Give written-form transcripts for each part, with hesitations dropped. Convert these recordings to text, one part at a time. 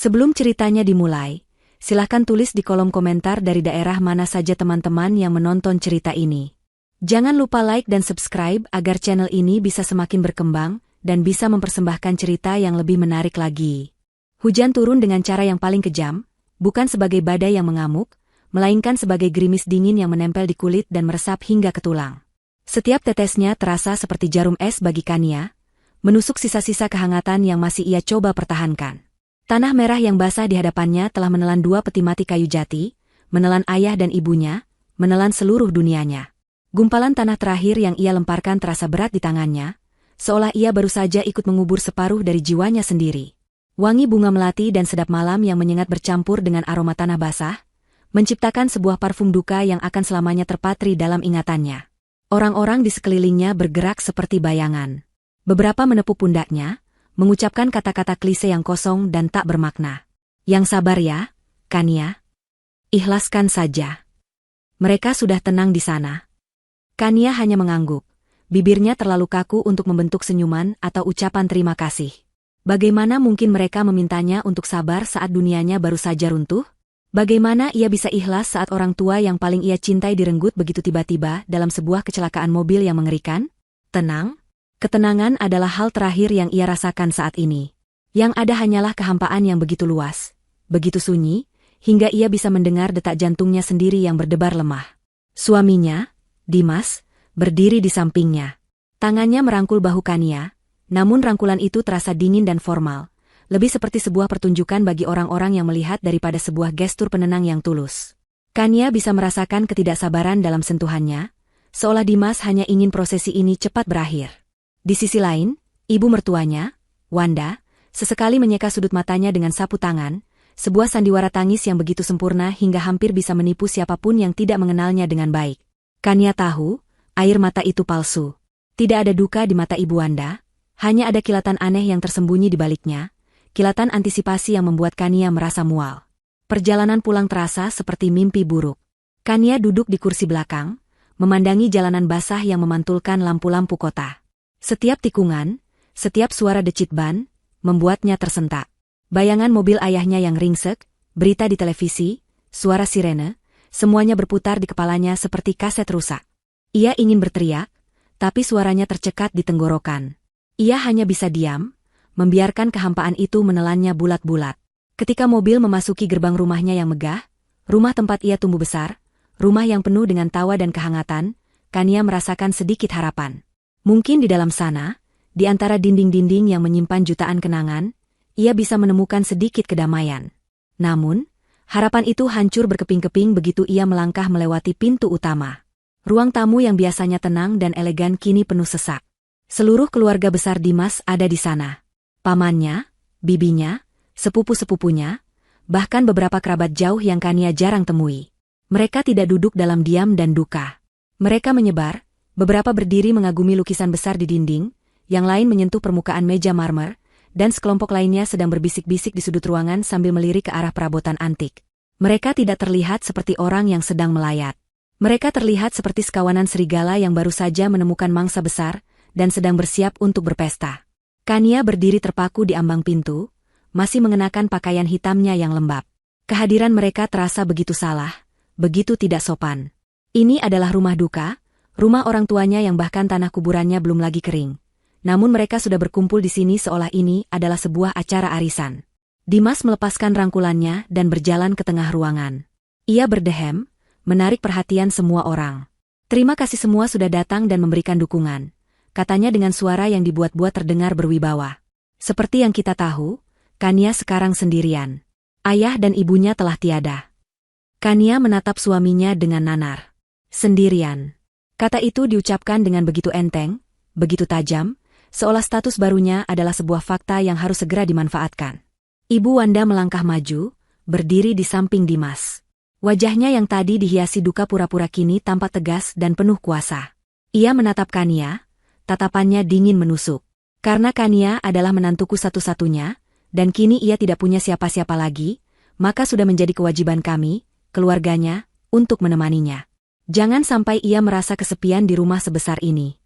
Sebelum ceritanya dimulai, silahkan tulis di kolom komentar dari daerah mana saja teman-teman yang menonton cerita ini. Jangan lupa like dan subscribe agar channel ini bisa semakin berkembang dan bisa mempersembahkan cerita yang lebih menarik lagi. Hujan turun dengan cara yang paling kejam, bukan sebagai badai yang mengamuk, melainkan sebagai gerimis dingin yang menempel di kulit dan meresap hingga ke tulang. Setiap tetesnya terasa seperti jarum es bagi Kania, menusuk sisa-sisa kehangatan yang masih ia coba pertahankan. Tanah merah yang basah di hadapannya telah menelan 2 peti mati kayu jati, menelan ayah dan ibunya, menelan seluruh dunianya. Gumpalan tanah terakhir yang ia lemparkan terasa berat di tangannya, seolah ia baru saja ikut mengubur separuh dari jiwanya sendiri. Wangi bunga melati dan sedap malam yang menyengat bercampur dengan aroma tanah basah, menciptakan sebuah parfum duka yang akan selamanya terpatri dalam ingatannya. Orang-orang di sekelilingnya bergerak seperti bayangan. Beberapa menepuk pundaknya, mengucapkan kata-kata klise yang kosong dan tak bermakna. Yang sabar ya, Kania. Ikhlaskan saja. Mereka sudah tenang di sana. Kania hanya mengangguk. Bibirnya terlalu kaku untuk membentuk senyuman atau ucapan terima kasih. Bagaimana mungkin mereka memintanya untuk sabar saat dunianya baru saja runtuh? Bagaimana ia bisa ikhlas saat orang tua yang paling ia cintai direnggut begitu tiba-tiba dalam sebuah kecelakaan mobil yang mengerikan? Tenang. Ketenangan adalah hal terakhir yang ia rasakan saat ini. Yang ada hanyalah kehampaan yang begitu luas, begitu sunyi, hingga ia bisa mendengar detak jantungnya sendiri yang berdebar lemah. Suaminya, Dimas, berdiri di sampingnya. Tangannya merangkul bahu Kania, namun rangkulan itu terasa dingin dan formal, lebih seperti sebuah pertunjukan bagi orang-orang yang melihat daripada sebuah gestur penenang yang tulus. Kania bisa merasakan ketidaksabaran dalam sentuhannya, seolah Dimas hanya ingin prosesi ini cepat berakhir. Di sisi lain, ibu mertuanya, Wanda, sesekali menyeka sudut matanya dengan sapu tangan, sebuah sandiwara tangis yang begitu sempurna hingga hampir bisa menipu siapapun yang tidak mengenalnya dengan baik. Kania tahu, air mata itu palsu. Tidak ada duka di mata ibu Wanda, hanya ada kilatan aneh yang tersembunyi di baliknya, kilatan antisipasi yang membuat Kania merasa mual. Perjalanan pulang terasa seperti mimpi buruk. Kania duduk di kursi belakang, memandangi jalanan basah yang memantulkan lampu-lampu kota. Setiap tikungan, setiap suara decit ban, membuatnya tersentak. Bayangan mobil ayahnya yang ringsek, berita di televisi, suara sirene, semuanya berputar di kepalanya seperti kaset rusak. Ia ingin berteriak, tapi suaranya tercekat di tenggorokan. Ia hanya bisa diam, membiarkan kehampaan itu menelannya bulat-bulat. Ketika mobil memasuki gerbang rumahnya yang megah, rumah tempat ia tumbuh besar, rumah yang penuh dengan tawa dan kehangatan, Kania merasakan sedikit harapan. Mungkin di dalam sana, di antara dinding-dinding yang menyimpan jutaan kenangan, ia bisa menemukan sedikit kedamaian. Namun, harapan itu hancur berkeping-keping begitu ia melangkah melewati pintu utama. Ruang tamu yang biasanya tenang dan elegan kini penuh sesak. Seluruh keluarga besar Dimas ada di sana. Pamannya, bibinya, sepupu-sepupunya, bahkan beberapa kerabat jauh yang Kania jarang temui. Mereka tidak duduk dalam diam dan duka. Mereka menyebar, beberapa berdiri mengagumi lukisan besar di dinding, yang lain menyentuh permukaan meja marmer, dan sekelompok lainnya sedang berbisik-bisik di sudut ruangan sambil melirik ke arah perabotan antik. Mereka tidak terlihat seperti orang yang sedang melayat. Mereka terlihat seperti sekawanan serigala yang baru saja menemukan mangsa besar, dan sedang bersiap untuk berpesta. Kania berdiri terpaku di ambang pintu, masih mengenakan pakaian hitamnya yang lembab. Kehadiran mereka terasa begitu salah, begitu tidak sopan. Ini adalah rumah duka, rumah orang tuanya yang bahkan tanah kuburannya belum lagi kering. Namun mereka sudah berkumpul di sini seolah ini adalah sebuah acara arisan. Dimas melepaskan rangkulannya dan berjalan ke tengah ruangan. Ia berdehem, menarik perhatian semua orang. Terima kasih semua sudah datang dan memberikan dukungan, katanya dengan suara yang dibuat-buat terdengar berwibawa. Seperti yang kita tahu, Kania sekarang sendirian. Ayah dan ibunya telah tiada. Kania menatap suaminya dengan nanar. Sendirian. Kata itu diucapkan dengan begitu enteng, begitu tajam, seolah status barunya adalah sebuah fakta yang harus segera dimanfaatkan. Ibu Wanda melangkah maju, berdiri di samping Dimas. Wajahnya yang tadi dihiasi duka pura-pura kini tampak tegas dan penuh kuasa. Ia menatap Kania, tatapannya dingin menusuk. Karena Kania adalah menantuku satu-satunya, dan kini ia tidak punya siapa-siapa lagi, maka sudah menjadi kewajiban kami, keluarganya, untuk menemaninya. Jangan sampai ia merasa kesepian di rumah sebesar ini.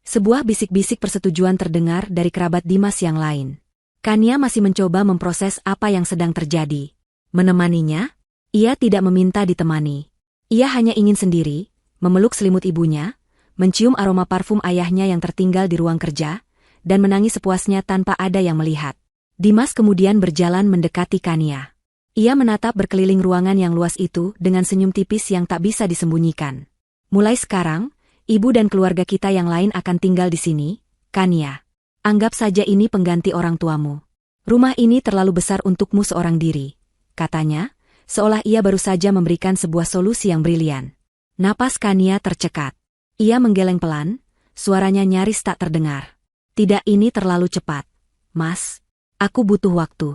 Sebuah bisik-bisik persetujuan terdengar dari kerabat Dimas yang lain. Kania masih mencoba memproses apa yang sedang terjadi. Menemaninya? Ia tidak meminta ditemani. Ia hanya ingin sendiri, memeluk selimut ibunya, mencium aroma parfum ayahnya yang tertinggal di ruang kerja, dan menangis sepuasnya tanpa ada yang melihat. Dimas kemudian berjalan mendekati Kania. Ia menatap berkeliling ruangan yang luas itu dengan senyum tipis yang tak bisa disembunyikan. Mulai sekarang, ibu dan keluarga kita yang lain akan tinggal di sini, Kania. Anggap saja ini pengganti orang tuamu. Rumah ini terlalu besar untukmu seorang diri, katanya, seolah ia baru saja memberikan sebuah solusi yang brilian. Napas Kania tercekat. Ia menggeleng pelan, suaranya nyaris tak terdengar. Tidak, ini terlalu cepat. Mas, aku butuh waktu.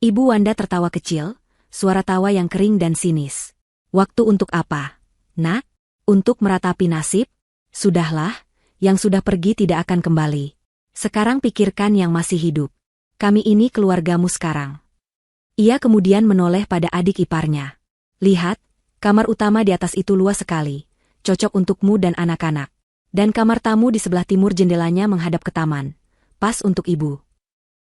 Ibu Wanda tertawa kecil, suara tawa yang kering dan sinis. Waktu untuk apa? Nak? Untuk meratapi nasib? Sudahlah, yang sudah pergi tidak akan kembali. Sekarang pikirkan yang masih hidup. Kami ini keluargamu sekarang. Ia kemudian menoleh pada adik iparnya. Lihat, kamar utama di atas itu luas sekali, cocok untukmu dan anak-anak. Dan kamar tamu di sebelah timur jendelanya menghadap ke taman, pas untuk ibu.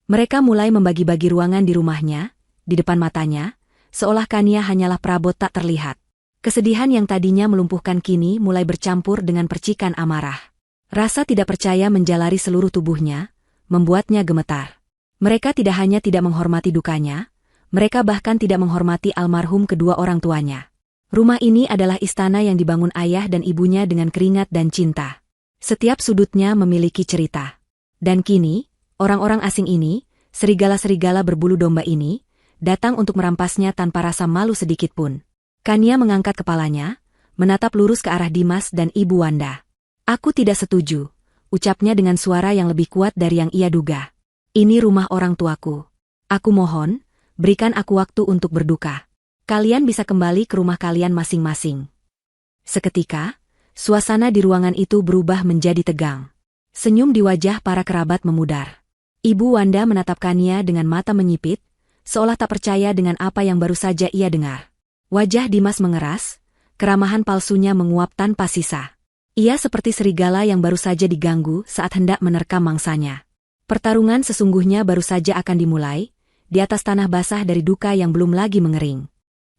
Mereka mulai membagi-bagi ruangan di rumahnya, di depan matanya, seolah Kania hanyalah perabot tak terlihat. Kesedihan yang tadinya melumpuhkan kini mulai bercampur dengan percikan amarah. Rasa tidak percaya menjalari seluruh tubuhnya, membuatnya gemetar. Mereka tidak hanya tidak menghormati dukanya, mereka bahkan tidak menghormati almarhum kedua orang tuanya. Rumah ini adalah istana yang dibangun ayah dan ibunya dengan keringat dan cinta. Setiap sudutnya memiliki cerita. Dan kini, orang-orang asing ini, serigala-serigala berbulu domba ini, datang untuk merampasnya tanpa rasa malu sedikit pun. Kania mengangkat kepalanya, menatap lurus ke arah Dimas dan Ibu Wanda. Aku tidak setuju, ucapnya dengan suara yang lebih kuat dari yang ia duga. Ini rumah orang tuaku. Aku mohon, berikan aku waktu untuk berduka. Kalian bisa kembali ke rumah kalian masing-masing. Seketika, suasana di ruangan itu berubah menjadi tegang. Senyum di wajah para kerabat memudar. Ibu Wanda menatap Kania dengan mata menyipit, seolah tak percaya dengan apa yang baru saja ia dengar. Wajah Dimas mengeras, keramahan palsunya menguap tanpa sisa. Ia seperti serigala yang baru saja diganggu saat hendak menerkam mangsanya. Pertarungan sesungguhnya baru saja akan dimulai, di atas tanah basah dari duka yang belum lagi mengering.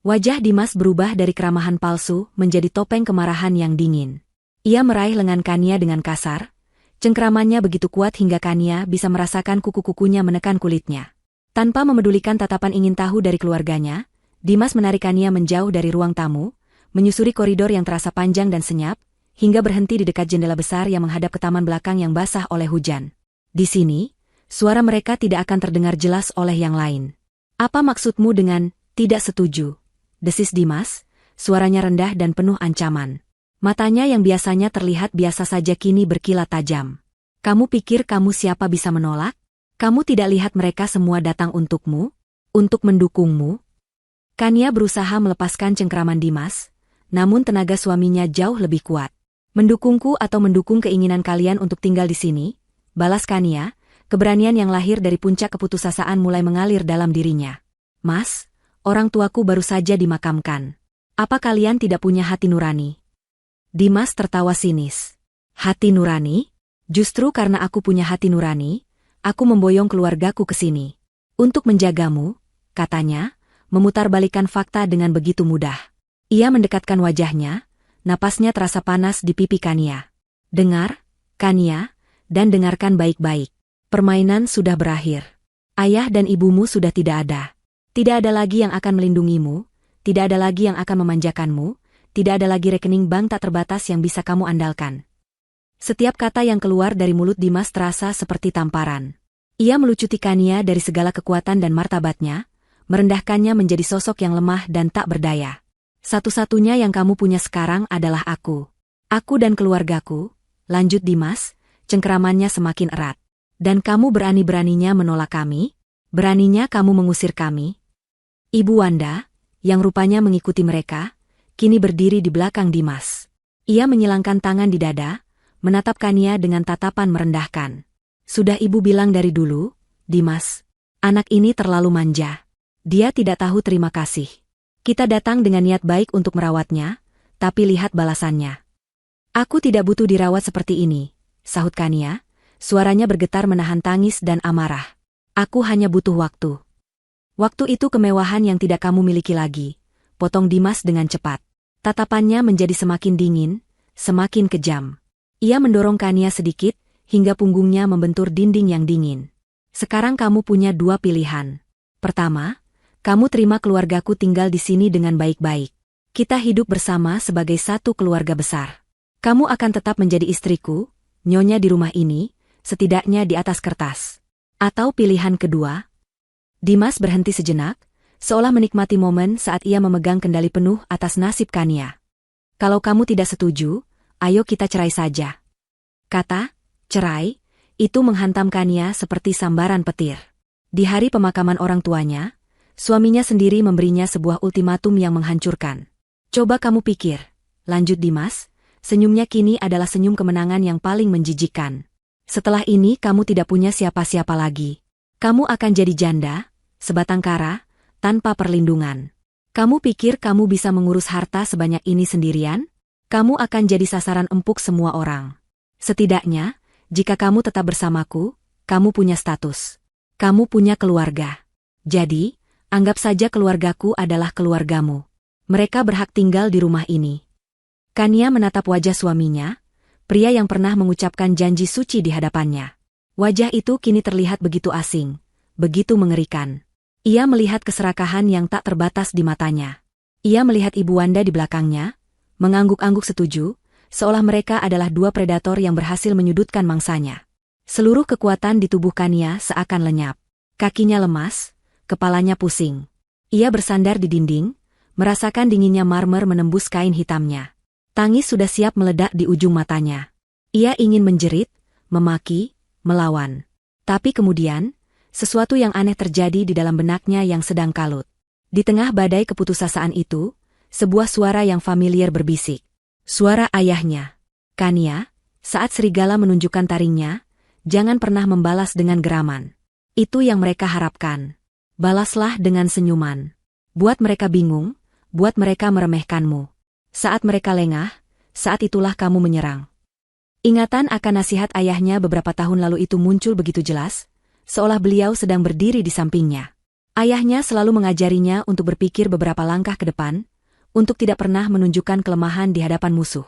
Wajah Dimas berubah dari keramahan palsu menjadi topeng kemarahan yang dingin. Ia meraih lengan Kania dengan kasar, cengkeramannya begitu kuat hingga Kania bisa merasakan kuku-kukunya menekan kulitnya. Tanpa memedulikan tatapan ingin tahu dari keluarganya, Dimas menarik Kania menjauh dari ruang tamu, menyusuri koridor yang terasa panjang dan senyap, hingga berhenti di dekat jendela besar yang menghadap ke taman belakang yang basah oleh hujan. Di sini, suara mereka tidak akan terdengar jelas oleh yang lain. Apa maksudmu dengan tidak setuju? Desis Dimas, suaranya rendah dan penuh ancaman. Matanya yang biasanya terlihat biasa saja kini berkilat tajam. Kamu pikir kamu siapa bisa menolak? Kamu tidak lihat mereka semua datang untukmu? Untuk mendukungmu? Kania berusaha melepaskan cengkeraman Dimas, namun tenaga suaminya jauh lebih kuat. Mendukungku atau mendukung keinginan kalian untuk tinggal di sini? Balas Kania, keberanian yang lahir dari puncak keputusasaan mulai mengalir dalam dirinya. Mas, orang tuaku baru saja dimakamkan. Apa kalian tidak punya hati nurani? Dimas tertawa sinis. Hati nurani? Justru karena aku punya hati nurani, aku memboyong keluargaku ke sini. Untuk menjagamu, katanya, memutarbalikkan fakta dengan begitu mudah. Ia mendekatkan wajahnya, napasnya terasa panas di pipi Kania. Dengar, Kania, dan dengarkan baik-baik. Permainan sudah berakhir. Ayah dan ibumu sudah tidak ada. Tidak ada lagi yang akan melindungimu, tidak ada lagi yang akan memanjakanmu, tidak ada lagi rekening bank tak terbatas yang bisa kamu andalkan. Setiap kata yang keluar dari mulut Dimas terasa seperti tamparan. Ia melucuti Kania dari segala kekuatan dan martabatnya, merendahkannya menjadi sosok yang lemah dan tak berdaya. Satu-satunya yang kamu punya sekarang adalah aku. Aku dan keluargaku, lanjut Dimas, cengkeramannya semakin erat. Dan kamu berani-beraninya menolak kami? Beraninya kamu mengusir kami? Ibu Wanda, yang rupanya mengikuti mereka, kini berdiri di belakang Dimas. Ia menyilangkan tangan di dada, menatap Kania dengan tatapan merendahkan. Sudah ibu bilang dari dulu, Dimas, anak ini terlalu manja. Dia tidak tahu terima kasih. Kita datang dengan niat baik untuk merawatnya, tapi lihat balasannya. Aku tidak butuh dirawat seperti ini, sahut Kania, suaranya bergetar menahan tangis dan amarah. Aku hanya butuh waktu. Waktu itu kemewahan yang tidak kamu miliki lagi, potong Dimas dengan cepat. Tatapannya menjadi semakin dingin, semakin kejam. Ia mendorong Kania sedikit, hingga punggungnya membentur dinding yang dingin. Sekarang kamu punya dua pilihan. Pertama, kamu terima keluargaku tinggal di sini dengan baik-baik. Kita hidup bersama sebagai satu keluarga besar. Kamu akan tetap menjadi istriku, nyonya di rumah ini, setidaknya di atas kertas. Atau pilihan kedua? Dimas berhenti sejenak, seolah menikmati momen saat ia memegang kendali penuh atas nasib Kania. Kalau kamu tidak setuju, ayo kita cerai saja. Kata, cerai, itu menghantam Kania seperti sambaran petir. Di hari pemakaman orang tuanya, suaminya sendiri memberinya sebuah ultimatum yang menghancurkan. Coba kamu pikir, lanjut Dimas, senyumnya kini adalah senyum kemenangan yang paling menjijikkan. Setelah ini kamu tidak punya siapa-siapa lagi. Kamu akan jadi janda, sebatang kara, tanpa perlindungan. Kamu pikir kamu bisa mengurus harta sebanyak ini sendirian? Kamu akan jadi sasaran empuk semua orang. Setidaknya, jika kamu tetap bersamaku, kamu punya status. Kamu punya keluarga. Jadi, anggap saja keluargaku adalah keluargamu. Mereka berhak tinggal di rumah ini. Kania menatap wajah suaminya, pria yang pernah mengucapkan janji suci di hadapannya. Wajah itu kini terlihat begitu asing, begitu mengerikan. Ia melihat keserakahan yang tak terbatas di matanya. Ia melihat Ibu Wanda di belakangnya, mengangguk-angguk setuju, seolah mereka adalah dua predator yang berhasil menyudutkan mangsanya. Seluruh kekuatan di tubuh Kania seakan lenyap. Kakinya lemas, kepalanya pusing. Ia bersandar di dinding, merasakan dinginnya marmer menembus kain hitamnya. Tangis sudah siap meledak di ujung matanya. Ia ingin menjerit, memaki, melawan. Tapi kemudian, sesuatu yang aneh terjadi di dalam benaknya yang sedang kalut. Di tengah badai keputusasaan itu, sebuah suara yang familiar berbisik. Suara ayahnya. Kania, saat serigala menunjukkan taringnya, jangan pernah membalas dengan geraman. Itu yang mereka harapkan. Balaslah dengan senyuman. Buat mereka bingung, buat mereka meremehkanmu. Saat mereka lengah, saat itulah kamu menyerang. Ingatan akan nasihat ayahnya beberapa tahun lalu itu muncul begitu jelas, seolah beliau sedang berdiri di sampingnya. Ayahnya selalu mengajarinya untuk berpikir beberapa langkah ke depan, untuk tidak pernah menunjukkan kelemahan di hadapan musuh.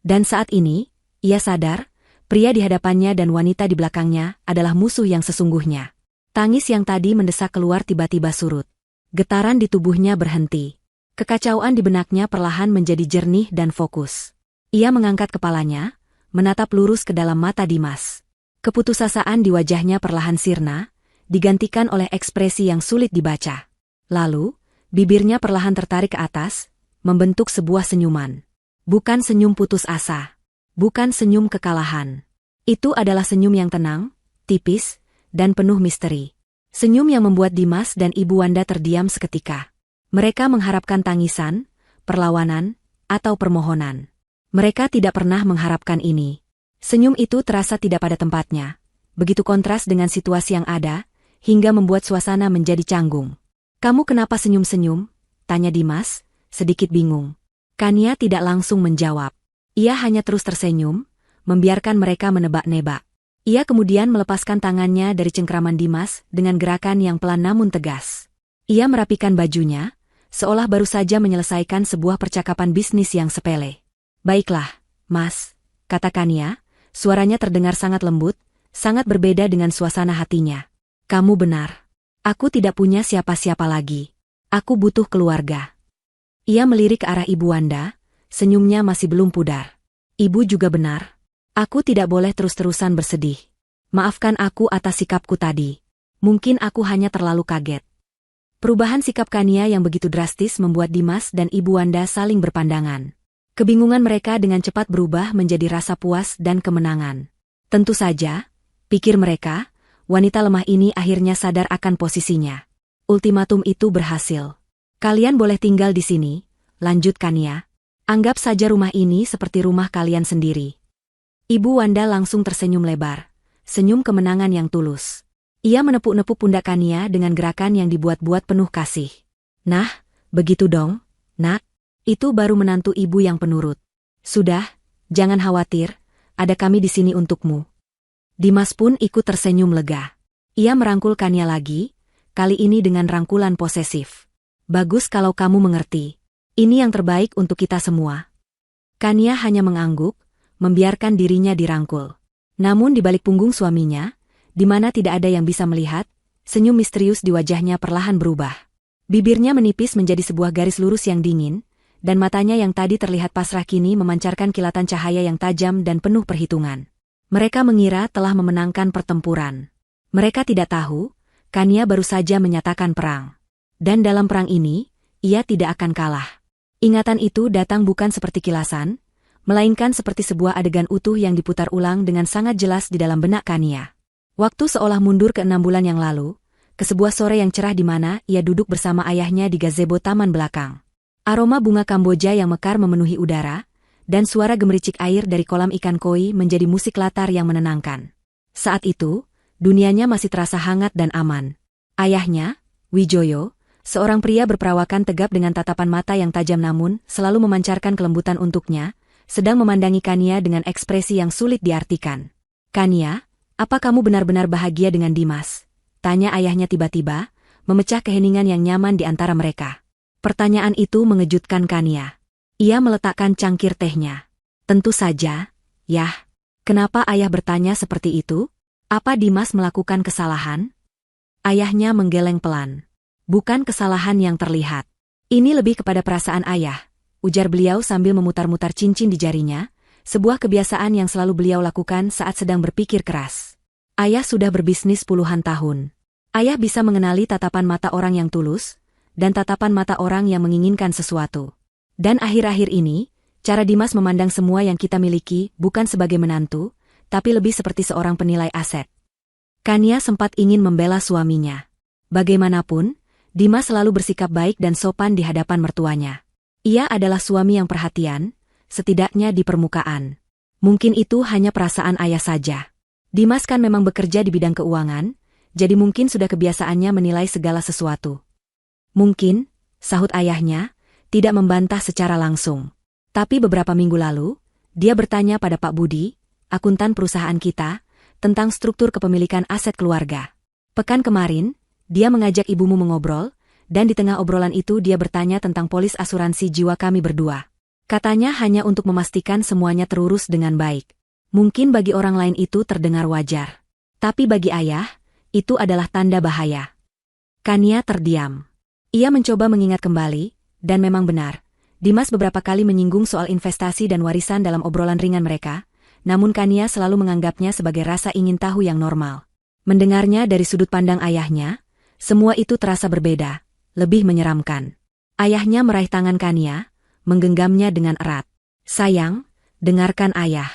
Dan saat ini, ia sadar, pria di hadapannya dan wanita di belakangnya adalah musuh yang sesungguhnya. Tangis yang tadi mendesak keluar tiba-tiba surut. Getaran di tubuhnya berhenti. Kekacauan di benaknya perlahan menjadi jernih dan fokus. Ia mengangkat kepalanya, menatap lurus ke dalam mata Dimas. Keputusasaan di wajahnya perlahan sirna, digantikan oleh ekspresi yang sulit dibaca. Lalu, bibirnya perlahan tertarik ke atas, membentuk sebuah senyuman. Bukan senyum putus asa. Bukan senyum kekalahan. Itu adalah senyum yang tenang, tipis, dan penuh misteri. Senyum yang membuat Dimas dan Ibu Wanda terdiam seketika. Mereka mengharapkan tangisan, perlawanan, atau permohonan. Mereka tidak pernah mengharapkan ini. Senyum itu terasa tidak pada tempatnya. Begitu kontras dengan situasi yang ada, hingga membuat suasana menjadi canggung. "Kamu kenapa senyum-senyum?" tanya Dimas, sedikit bingung. Kania tidak langsung menjawab. Ia hanya terus tersenyum, membiarkan mereka menebak-nebak. Ia kemudian melepaskan tangannya dari cengkraman Dimas dengan gerakan yang pelan namun tegas. Ia merapikan bajunya, seolah baru saja menyelesaikan sebuah percakapan bisnis yang sepele. "Baiklah, Mas," kata Kania, suaranya terdengar sangat lembut, sangat berbeda dengan suasana hatinya. "Kamu benar. Aku tidak punya siapa-siapa lagi. Aku butuh keluarga." Ia melirik ke arah Ibu Wanda, senyumnya masih belum pudar. "Ibu juga benar. Aku tidak boleh terus-terusan bersedih. Maafkan aku atas sikapku tadi. Mungkin aku hanya terlalu kaget." Perubahan sikap Kania yang begitu drastis membuat Dimas dan Ibu Wanda saling berpandangan. Kebingungan mereka dengan cepat berubah menjadi rasa puas dan kemenangan. Tentu saja, pikir mereka, wanita lemah ini akhirnya sadar akan posisinya. Ultimatum itu berhasil. "Kalian boleh tinggal di sini," lanjut Kania. "Anggap saja rumah ini seperti rumah kalian sendiri." Ibu Wanda langsung tersenyum lebar, senyum kemenangan yang tulus. Ia menepuk-nepuk pundak Kania dengan gerakan yang dibuat-buat penuh kasih. "Nah, begitu dong, Nak. Itu baru menantu ibu yang penurut. Sudah, jangan khawatir, ada kami di sini untukmu." Dimas pun ikut tersenyum lega. Ia merangkul Kania lagi, kali ini dengan rangkulan posesif. Bagus kalau kamu mengerti. Ini yang terbaik untuk kita semua. Kania hanya mengangguk, membiarkan dirinya dirangkul. Namun di balik punggung suaminya, di mana tidak ada yang bisa melihat, senyum misterius di wajahnya perlahan berubah. Bibirnya menipis menjadi sebuah garis lurus yang dingin, dan matanya yang tadi terlihat pasrah kini memancarkan kilatan cahaya yang tajam dan penuh perhitungan. Mereka mengira telah memenangkan pertempuran. Mereka tidak tahu, Kania baru saja menyatakan perang. Dan dalam perang ini, ia tidak akan kalah. Ingatan itu datang bukan seperti kilasan, melainkan seperti sebuah adegan utuh yang diputar ulang dengan sangat jelas di dalam benak Kania. Waktu seolah mundur ke 6 bulan yang lalu, ke sebuah sore yang cerah di mana ia duduk bersama ayahnya di gazebo taman belakang. Aroma bunga Kamboja yang mekar memenuhi udara, dan suara gemericik air dari kolam ikan koi menjadi musik latar yang menenangkan. Saat itu, dunianya masih terasa hangat dan aman. Ayahnya, Wijoyo, seorang pria berperawakan tegap dengan tatapan mata yang tajam namun selalu memancarkan kelembutan untuknya, sedang memandangi Kania dengan ekspresi yang sulit diartikan. "Kania, apa kamu benar-benar bahagia dengan Dimas?" tanya ayahnya tiba-tiba, memecah keheningan yang nyaman di antara mereka. Pertanyaan itu mengejutkan Kania. Ia meletakkan cangkir tehnya. "Tentu saja, Yah." "Kenapa ayah bertanya seperti itu? Apa Dimas melakukan kesalahan?" Ayahnya menggeleng pelan. "Bukan kesalahan yang terlihat. Ini lebih kepada perasaan ayah," ujar beliau sambil memutar-mutar cincin di jarinya, sebuah kebiasaan yang selalu beliau lakukan saat sedang berpikir keras. "Ayah sudah berbisnis puluhan tahun. Ayah bisa mengenali tatapan mata orang yang tulus, dan tatapan mata orang yang menginginkan sesuatu. Dan akhir-akhir ini, cara Dimas memandang semua yang kita miliki bukan sebagai menantu, tapi lebih seperti seorang penilai aset." Kania sempat ingin membela suaminya. Bagaimanapun, Dimas selalu bersikap baik dan sopan di hadapan mertuanya. Ia adalah suami yang perhatian, setidaknya di permukaan. Mungkin itu hanya perasaan ayah saja. Dimas kan memang bekerja di bidang keuangan, jadi mungkin sudah kebiasaannya menilai segala sesuatu. "Mungkin," sahut ayahnya, tidak membantah secara langsung. Tapi beberapa minggu lalu, dia bertanya pada Pak Budi, akuntan perusahaan kita, tentang struktur kepemilikan aset keluarga. Pekan kemarin, dia mengajak ibumu mengobrol, dan di tengah obrolan itu dia bertanya tentang polis asuransi jiwa kami berdua. Katanya hanya untuk memastikan semuanya terurus dengan baik. Mungkin bagi orang lain itu terdengar wajar. Tapi bagi ayah, itu adalah tanda bahaya. Kania terdiam. Ia mencoba mengingat kembali, dan memang benar. Dimas beberapa kali menyinggung soal investasi dan warisan dalam obrolan ringan mereka, namun Kania selalu menganggapnya sebagai rasa ingin tahu yang normal. Mendengarnya dari sudut pandang ayahnya, semua itu terasa berbeda, lebih menyeramkan. Ayahnya meraih tangan Kania, menggenggamnya dengan erat. "Sayang, dengarkan ayah.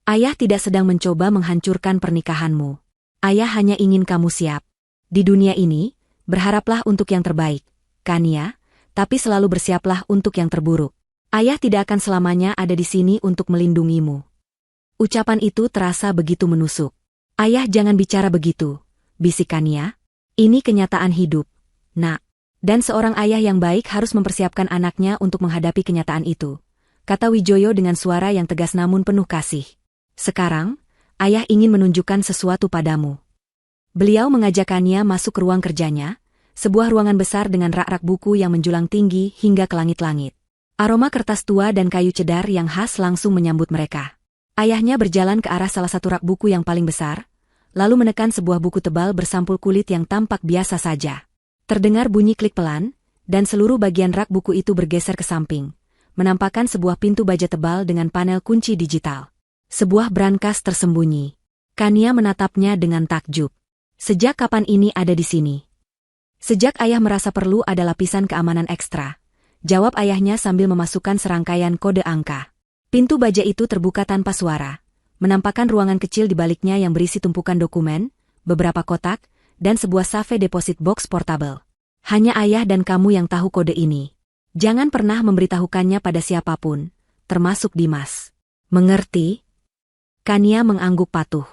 Ayah tidak sedang mencoba menghancurkan pernikahanmu. Ayah hanya ingin kamu siap. Di dunia ini, berharaplah untuk yang terbaik, Kania, tapi selalu bersiaplah untuk yang terburuk. Ayah tidak akan selamanya ada di sini untuk melindungimu." Ucapan itu terasa begitu menusuk. "Ayah jangan bicara begitu," bisik Kania. "Ini kenyataan hidup, Nak. Dan seorang ayah yang baik harus mempersiapkan anaknya untuk menghadapi kenyataan itu," kata Wijoyo dengan suara yang tegas namun penuh kasih. "Sekarang, ayah ingin menunjukkan sesuatu padamu." Beliau mengajak Kania masuk ke ruang kerjanya, sebuah ruangan besar dengan rak-rak buku yang menjulang tinggi hingga ke langit-langit. Aroma kertas tua dan kayu cedar yang khas langsung menyambut mereka. Ayahnya berjalan ke arah salah satu rak buku yang paling besar, lalu menekan sebuah buku tebal bersampul kulit yang tampak biasa saja. Terdengar bunyi klik pelan, dan seluruh bagian rak buku itu bergeser ke samping, menampakkan sebuah pintu baja tebal dengan panel kunci digital. Sebuah brankas tersembunyi. Kania menatapnya dengan takjub. "Sejak kapan ini ada di sini?" "Sejak ayah merasa perlu ada lapisan keamanan ekstra," jawab ayahnya sambil memasukkan serangkaian kode angka. Pintu baja itu terbuka tanpa suara, menampakkan ruangan kecil di baliknya yang berisi tumpukan dokumen, beberapa kotak, dan sebuah safe deposit box portable. "Hanya ayah dan kamu yang tahu kode ini. Jangan pernah memberitahukannya pada siapapun, termasuk Dimas. Mengerti?" Kania mengangguk patuh.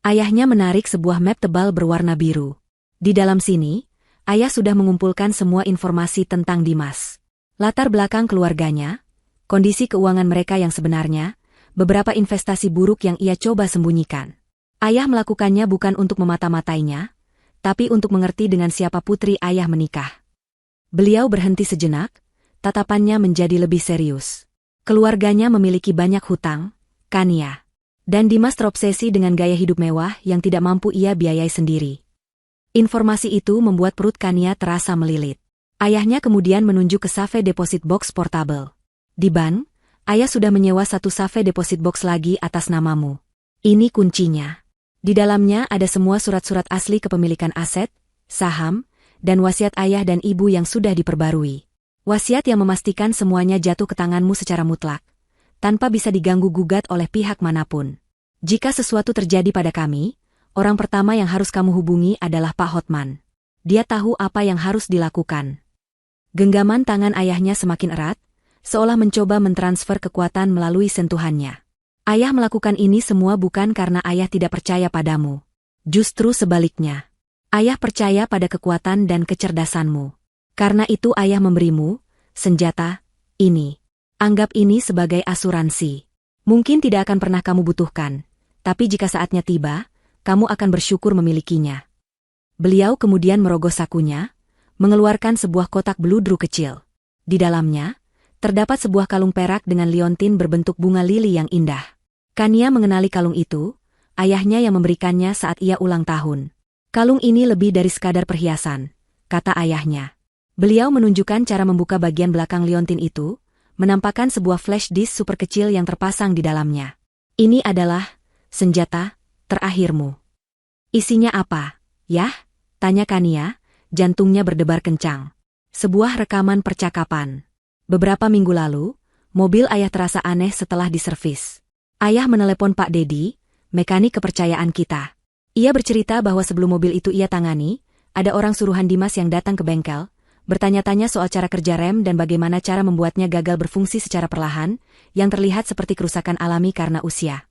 Ayahnya menarik sebuah map tebal berwarna biru. Di dalam sini, ayah sudah mengumpulkan semua informasi tentang Dimas. Latar belakang keluarganya, kondisi keuangan mereka yang sebenarnya, beberapa investasi buruk yang ia coba sembunyikan. Ayah melakukannya bukan untuk memata-matainya, tapi untuk mengerti dengan siapa putri ayah menikah. Beliau berhenti sejenak, tatapannya menjadi lebih serius. Keluarganya memiliki banyak hutang, Kania. Dan Dimas terobsesi dengan gaya hidup mewah yang tidak mampu ia biayai sendiri. Informasi itu membuat perut Kania terasa melilit. Ayahnya kemudian menunjuk ke safe deposit box portable. Di bank, ayah sudah menyewa satu safe deposit box lagi atas namamu. Ini kuncinya. Di dalamnya ada semua surat-surat asli kepemilikan aset, saham, dan wasiat ayah dan ibu yang sudah diperbarui. Wasiat yang memastikan semuanya jatuh ke tanganmu secara mutlak, tanpa bisa diganggu-gugat oleh pihak manapun. Jika sesuatu terjadi pada kami, orang pertama yang harus kamu hubungi adalah Pak Hotman. Dia tahu apa yang harus dilakukan. Genggaman tangan ayahnya semakin erat, seolah mencoba mentransfer kekuatan melalui sentuhannya. Ayah melakukan ini semua bukan karena ayah tidak percaya padamu. Justru sebaliknya. Ayah percaya pada kekuatan dan kecerdasanmu. Karena itu ayah memberimu senjata ini. Anggap ini sebagai asuransi. Mungkin tidak akan pernah kamu butuhkan, tapi jika saatnya tiba, kamu akan bersyukur memilikinya. Beliau kemudian merogoh sakunya, mengeluarkan sebuah kotak beludru kecil. Di dalamnya, terdapat sebuah kalung perak dengan liontin berbentuk bunga lili yang indah. Kania mengenali kalung itu, ayahnya yang memberikannya saat ia ulang tahun. Kalung ini lebih dari sekadar perhiasan, kata ayahnya. Beliau menunjukkan cara membuka bagian belakang liontin itu, menampakkan sebuah flash disk super kecil yang terpasang di dalamnya. Ini adalah senjata terakhirmu. Isinya apa, yah? Tanya Kania, jantungnya berdebar kencang. Sebuah rekaman percakapan. Beberapa minggu lalu, mobil ayah terasa aneh setelah diservis. Ayah menelepon Pak Dedi, mekanik kepercayaan kita. Ia bercerita bahwa sebelum mobil itu ia tangani, ada orang suruhan Dimas yang datang ke bengkel, bertanya-tanya soal cara kerja rem dan bagaimana cara membuatnya gagal berfungsi secara perlahan, yang terlihat seperti kerusakan alami karena usia.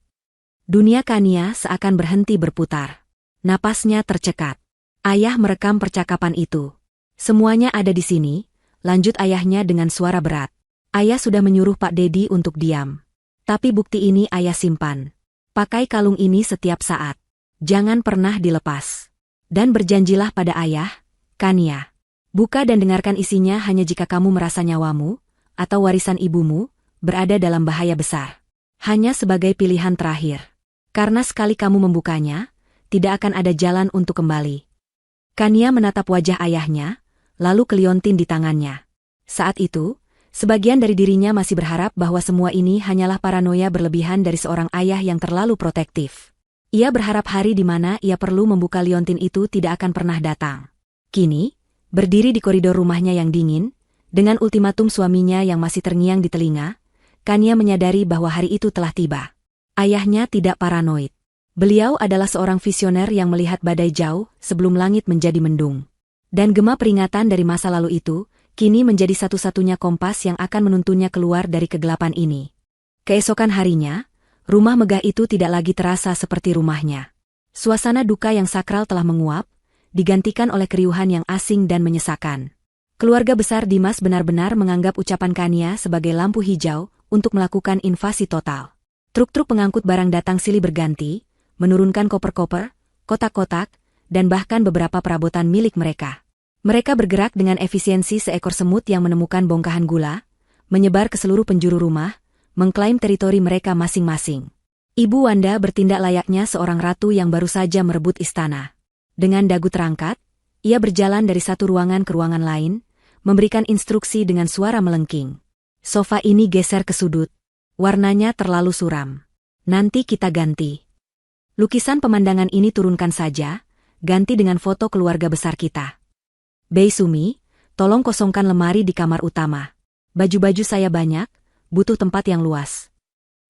Dunia Kania seakan berhenti berputar. Napasnya tercekat. Ayah merekam percakapan itu. Semuanya ada di sini, lanjut ayahnya dengan suara berat. Ayah sudah menyuruh Pak Dedi untuk diam. Tapi bukti ini ayah simpan. Pakai kalung ini setiap saat. Jangan pernah dilepas. Dan berjanjilah pada ayah, Kania. Buka dan dengarkan isinya hanya jika kamu merasa nyawamu, atau warisan ibumu, berada dalam bahaya besar. Hanya sebagai pilihan terakhir. Karena sekali kamu membukanya, tidak akan ada jalan untuk kembali. Kania menatap wajah ayahnya, lalu ke liontin di tangannya. Saat itu, sebagian dari dirinya masih berharap bahwa semua ini hanyalah paranoia berlebihan dari seorang ayah yang terlalu protektif. Ia berharap hari di mana ia perlu membuka liontin itu tidak akan pernah datang. Kini, berdiri di koridor rumahnya yang dingin, dengan ultimatum suaminya yang masih terngiang di telinga, Kania menyadari bahwa hari itu telah tiba. Ayahnya tidak paranoid. Beliau adalah seorang visioner yang melihat badai jauh sebelum langit menjadi mendung. Dan gema peringatan dari masa lalu itu, kini menjadi satu-satunya kompas yang akan menuntunnya keluar dari kegelapan ini. Keesokan harinya, rumah megah itu tidak lagi terasa seperti rumahnya. Suasana duka yang sakral telah menguap, digantikan oleh keriuhan yang asing dan menyesakan. Keluarga besar Dimas benar-benar menganggap ucapan Kania sebagai lampu hijau untuk melakukan invasi total. Truk-truk pengangkut barang datang silih berganti, menurunkan koper-koper, kotak-kotak, dan bahkan beberapa perabotan milik mereka. Mereka bergerak dengan efisiensi seekor semut yang menemukan bongkahan gula, menyebar ke seluruh penjuru rumah, mengklaim teritori mereka masing-masing. Ibu Wanda bertindak layaknya seorang ratu yang baru saja merebut istana. Dengan dagu terangkat, ia berjalan dari satu ruangan ke ruangan lain, memberikan instruksi dengan suara melengking. Sofa ini geser ke sudut. Warnanya terlalu suram. Nanti kita ganti. Lukisan pemandangan ini turunkan saja, ganti dengan foto keluarga besar kita. Bei Sumi, tolong kosongkan lemari di kamar utama. Baju-baju saya banyak, butuh tempat yang luas.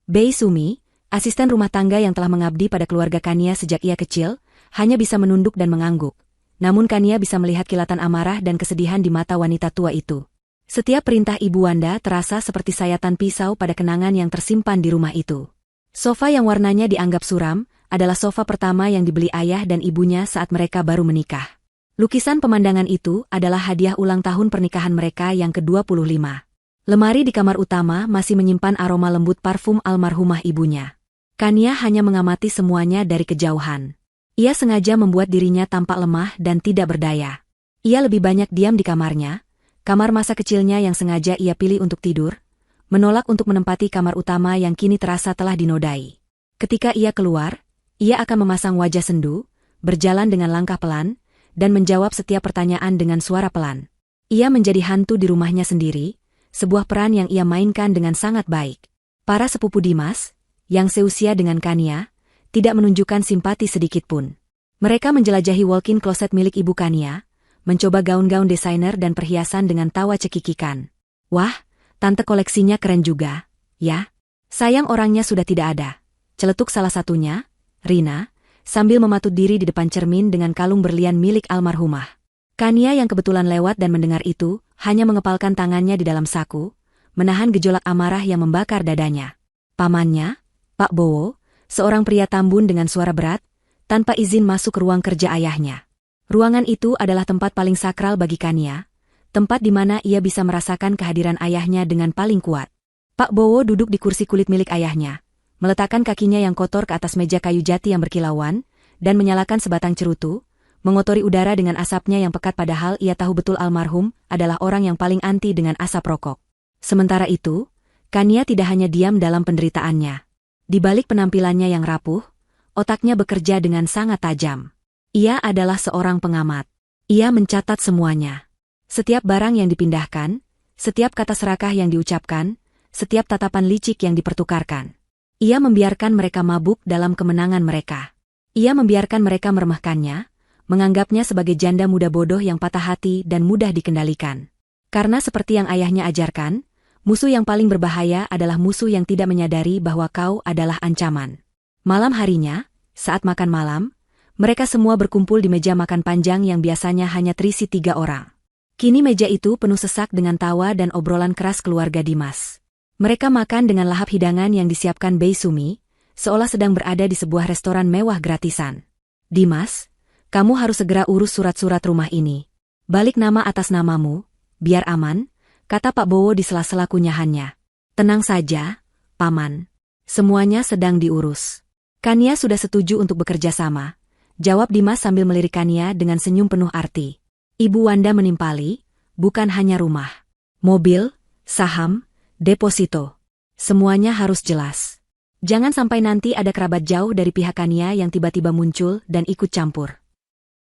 Bei Sumi, asisten rumah tangga yang telah mengabdi pada keluarga Kania sejak ia kecil, hanya bisa menunduk dan mengangguk. Namun Kania bisa melihat kilatan amarah dan kesedihan di mata wanita tua itu. Setiap perintah Ibu Wanda terasa seperti sayatan pisau pada kenangan yang tersimpan di rumah itu. Sofa yang warnanya dianggap suram, adalah sofa pertama yang dibeli ayah dan ibunya saat mereka baru menikah. Lukisan pemandangan itu adalah hadiah ulang tahun pernikahan mereka yang ke-25. Lemari di kamar utama masih menyimpan aroma lembut parfum almarhumah ibunya. Kania hanya mengamati semuanya dari kejauhan. Ia sengaja membuat dirinya tampak lemah dan tidak berdaya. Ia lebih banyak diam di kamarnya, kamar masa kecilnya yang sengaja ia pilih untuk tidur, menolak untuk menempati kamar utama yang kini terasa telah dinodai. Ketika ia keluar, ia akan memasang wajah sendu, berjalan dengan langkah pelan, dan menjawab setiap pertanyaan dengan suara pelan. Ia menjadi hantu di rumahnya sendiri, sebuah peran yang ia mainkan dengan sangat baik. Para sepupu Dimas, yang seusia dengan Kania, tidak menunjukkan simpati sedikitpun. Mereka menjelajahi walk-in closet milik ibu Kania, mencoba gaun-gaun desainer dan perhiasan dengan tawa cekikikan. Wah, tante koleksinya keren juga, ya? Sayang orangnya sudah tidak ada. Celetuk salah satunya, Rina, sambil mematut diri di depan cermin dengan kalung berlian milik almarhumah. Kania yang kebetulan lewat dan mendengar itu, hanya mengepalkan tangannya di dalam saku, menahan gejolak amarah yang membakar dadanya. Pamannya, Pak Bowo, seorang pria tambun dengan suara berat, tanpa izin masuk ke ruang kerja ayahnya. Ruangan itu adalah tempat paling sakral bagi Kania, tempat di mana ia bisa merasakan kehadiran ayahnya dengan paling kuat. Pak Bowo duduk di kursi kulit milik ayahnya, meletakkan kakinya yang kotor ke atas meja kayu jati yang berkilauan, dan menyalakan sebatang cerutu, mengotori udara dengan asapnya yang pekat padahal ia tahu betul almarhum adalah orang yang paling anti dengan asap rokok. Sementara itu, Kania tidak hanya diam dalam penderitaannya. Di balik penampilannya yang rapuh, otaknya bekerja dengan sangat tajam. Ia adalah seorang pengamat. Ia mencatat semuanya. Setiap barang yang dipindahkan, setiap kata serakah yang diucapkan, setiap tatapan licik yang dipertukarkan. Ia membiarkan mereka mabuk dalam kemenangan mereka. Ia membiarkan mereka meremehkannya, menganggapnya sebagai janda muda bodoh yang patah hati dan mudah dikendalikan. Karena seperti yang ayahnya ajarkan, musuh yang paling berbahaya adalah musuh yang tidak menyadari bahwa kau adalah ancaman. Malam harinya, saat makan malam, mereka semua berkumpul di meja makan panjang yang biasanya hanya terisi 3 orang. Kini meja itu penuh sesak dengan tawa dan obrolan keras keluarga Dimas. Mereka makan dengan lahap hidangan yang disiapkan Bei Sumi, seolah sedang berada di sebuah restoran mewah gratisan. Dimas, kamu harus segera urus surat-surat rumah ini. Balik nama atas namamu, biar aman, kata Pak Bowo di sela-sela kunyahannya. Tenang saja, Paman. Semuanya sedang diurus. Kania sudah setuju untuk bekerja sama, jawab Dimas sambil melirik Kania dengan senyum penuh arti. Ibu Wanda menimpali, bukan hanya rumah, mobil, saham, deposito. Semuanya harus jelas. Jangan sampai nanti ada kerabat jauh dari pihak Kania yang tiba-tiba muncul dan ikut campur.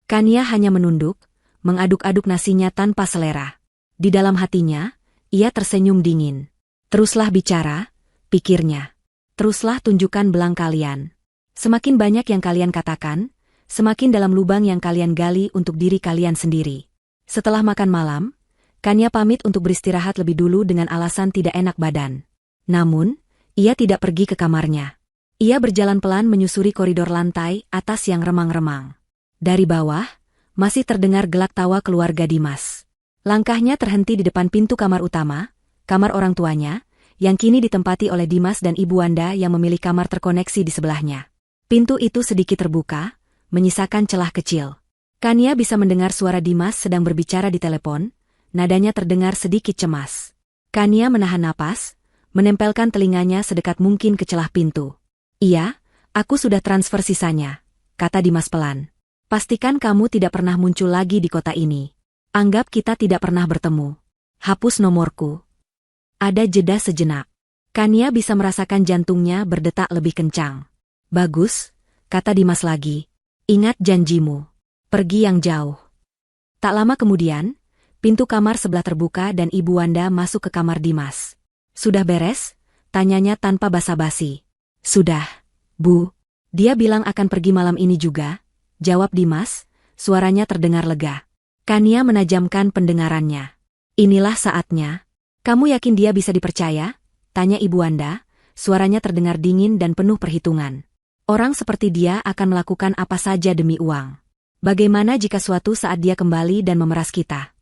Kania hanya menunduk, mengaduk-aduk nasinya tanpa selera. Di dalam hatinya, ia tersenyum dingin. Teruslah bicara, pikirnya. Teruslah tunjukkan belang kalian. Semakin banyak yang kalian katakan, semakin dalam lubang yang kalian gali untuk diri kalian sendiri. Setelah makan malam, Kania pamit untuk beristirahat lebih dulu dengan alasan tidak enak badan. Namun, ia tidak pergi ke kamarnya. Ia berjalan pelan menyusuri koridor lantai atas yang remang-remang. Dari bawah, masih terdengar gelak tawa keluarga Dimas. Langkahnya terhenti di depan pintu kamar utama, kamar orang tuanya, yang kini ditempati oleh Dimas dan Ibu Wanda yang memilih kamar terkoneksi di sebelahnya. Pintu itu sedikit terbuka, menyisakan celah kecil. Kania bisa mendengar suara Dimas sedang berbicara di telepon, nadanya terdengar sedikit cemas. Kania menahan napas, menempelkan telinganya sedekat mungkin ke celah pintu. Iya, aku sudah transfer sisanya, kata Dimas pelan. Pastikan kamu tidak pernah muncul lagi di kota ini. Anggap kita tidak pernah bertemu. Hapus nomorku. Ada jeda sejenak. Kania bisa merasakan jantungnya berdetak lebih kencang. Bagus, kata Dimas lagi. Ingat janjimu. Pergi yang jauh. Tak lama kemudian, pintu kamar sebelah terbuka dan Ibu Wanda masuk ke kamar Dimas. Sudah beres? Tanyanya tanpa basa-basi. Sudah, Bu. Dia bilang akan pergi malam ini juga, jawab Dimas, suaranya terdengar lega. Kania menajamkan pendengarannya. Inilah saatnya. Kamu yakin dia bisa dipercaya? Tanya Ibu Wanda, suaranya terdengar dingin dan penuh perhitungan. Orang seperti dia akan melakukan apa saja demi uang. Bagaimana jika suatu saat dia kembali dan memeras kita?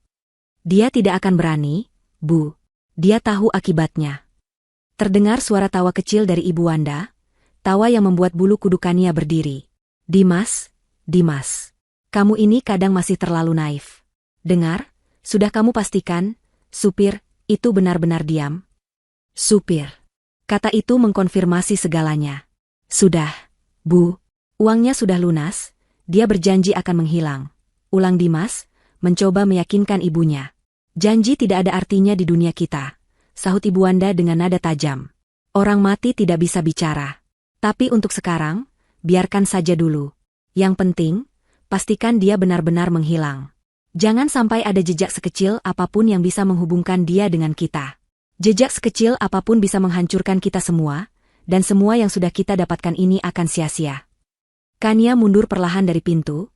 Dia tidak akan berani, Bu. Dia tahu akibatnya. Terdengar suara tawa kecil dari Ibu Wanda, tawa yang membuat bulu kuduk Kania berdiri. Dimas, kamu ini kadang masih terlalu naif. Dengar, sudah kamu pastikan, supir, itu benar-benar diam? Supir. Kata itu mengkonfirmasi segalanya. Sudah, Bu. Uangnya sudah lunas, Dia berjanji akan menghilang. Ulang Dimas, mencoba meyakinkan ibunya. Janji tidak ada artinya di dunia kita, sahut Ibu Wanda dengan nada tajam. Orang mati tidak bisa bicara. Tapi untuk sekarang, biarkan saja dulu. Yang penting, pastikan dia benar-benar menghilang. Jangan sampai ada jejak sekecil apapun yang bisa menghubungkan dia dengan kita. Jejak sekecil apapun bisa menghancurkan kita semua, dan semua yang sudah kita dapatkan ini akan sia-sia. Kania mundur perlahan dari pintu,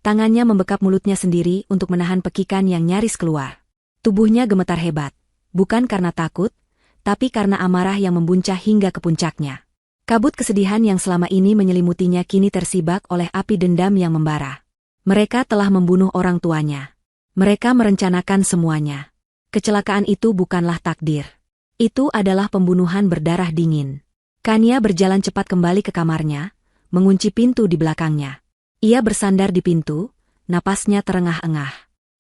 tangannya membekap mulutnya sendiri untuk menahan pekikan yang nyaris keluar. Tubuhnya gemetar hebat, bukan karena takut, tapi karena amarah yang membuncah hingga ke puncaknya. Kabut kesedihan yang selama ini menyelimutinya kini tersibak oleh api dendam yang membara. Mereka telah membunuh orang tuanya. Mereka merencanakan semuanya. Kecelakaan itu bukanlah takdir. Itu adalah pembunuhan berdarah dingin. Kania berjalan cepat kembali ke kamarnya, mengunci pintu di belakangnya. Ia bersandar di pintu, napasnya terengah-engah.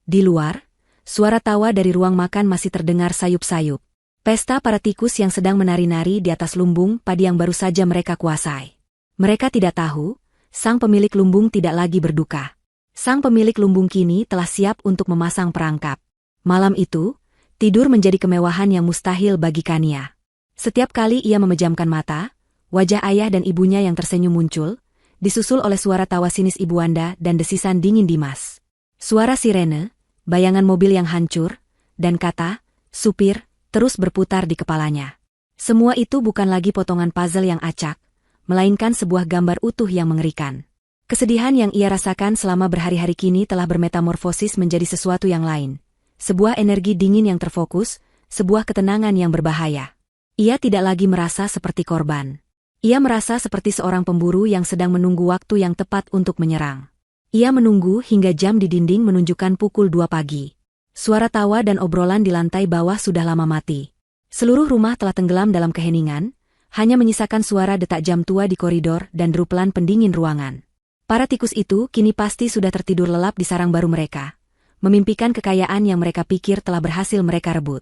Di luar, suara tawa dari ruang makan masih terdengar sayup-sayup. Pesta para tikus yang sedang menari-nari di atas lumbung padi yang baru saja mereka kuasai. Mereka tidak tahu, sang pemilik lumbung tidak lagi berduka. Sang pemilik lumbung kini telah siap untuk memasang perangkap. Malam itu, tidur menjadi kemewahan yang mustahil bagi Kania. Setiap kali ia memejamkan mata, wajah ayah dan ibunya yang tersenyum muncul, disusul oleh suara tawa sinis Ibu Wanda dan desisan dingin Dimas. Suara sirene, bayangan mobil yang hancur, dan kata, supir, terus berputar di kepalanya. Semua itu bukan lagi potongan puzzle yang acak, melainkan sebuah gambar utuh yang mengerikan. Kesedihan yang ia rasakan selama berhari-hari kini telah bermetamorfosis menjadi sesuatu yang lain. Sebuah energi dingin yang terfokus, sebuah ketenangan yang berbahaya. Ia tidak lagi merasa seperti korban. Ia merasa seperti seorang pemburu yang sedang menunggu waktu yang tepat untuk menyerang. Ia menunggu hingga jam di dinding menunjukkan pukul 2 pagi. Suara tawa dan obrolan di lantai bawah sudah lama mati. Seluruh rumah telah tenggelam dalam keheningan, hanya menyisakan suara detak jam tua di koridor dan derupan pendingin ruangan. Para tikus itu kini pasti sudah tertidur lelap di sarang baru mereka, memimpikan kekayaan yang mereka pikir telah berhasil mereka rebut.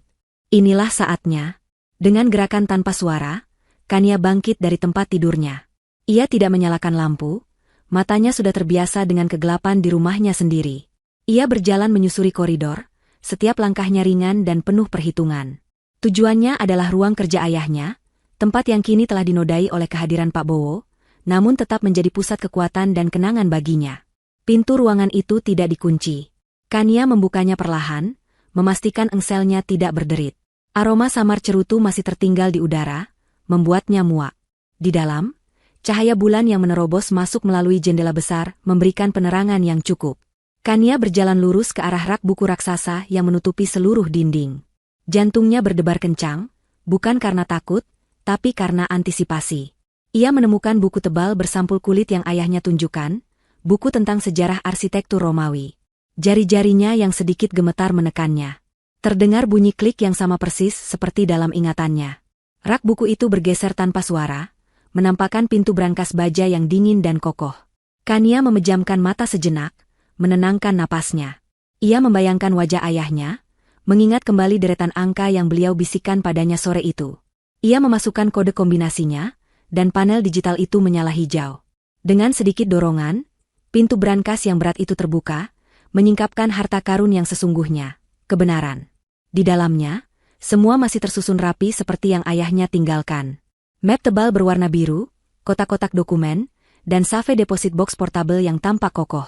Inilah saatnya. Dengan gerakan tanpa suara, Kania bangkit dari tempat tidurnya. Ia tidak menyalakan lampu, matanya sudah terbiasa dengan kegelapan di rumahnya sendiri. Ia berjalan menyusuri koridor, setiap langkahnya ringan dan penuh perhitungan. Tujuannya adalah ruang kerja ayahnya, tempat yang kini telah dinodai oleh kehadiran Pak Bowo, namun tetap menjadi pusat kekuatan dan kenangan baginya. Pintu ruangan itu tidak dikunci. Kania membukanya perlahan, memastikan engselnya tidak berderit. Aroma samar cerutu masih tertinggal di udara, membuatnya muak. Di dalam, cahaya bulan yang menerobos masuk melalui jendela besar memberikan penerangan yang cukup. Kania berjalan lurus ke arah rak buku raksasa yang menutupi seluruh dinding. Jantungnya berdebar kencang, bukan karena takut, tapi karena antisipasi. Ia menemukan buku tebal bersampul kulit yang ayahnya tunjukkan, buku tentang sejarah arsitektur Romawi. Jari-jarinya yang sedikit gemetar menekannya. Terdengar bunyi klik yang sama persis seperti dalam ingatannya. Rak buku itu bergeser tanpa suara, menampakkan pintu brankas baja yang dingin dan kokoh. Kania memejamkan mata sejenak, menenangkan napasnya. Ia membayangkan wajah ayahnya, mengingat kembali deretan angka yang beliau bisikkan padanya sore itu. Ia memasukkan kode kombinasinya, dan panel digital itu menyala hijau. Dengan sedikit dorongan, pintu brankas yang berat itu terbuka, menyingkapkan harta karun yang sesungguhnya, kebenaran. Di dalamnya, semua masih tersusun rapi seperti yang ayahnya tinggalkan. Map tebal berwarna biru, kotak-kotak dokumen, dan save deposit box portable yang tampak kokoh.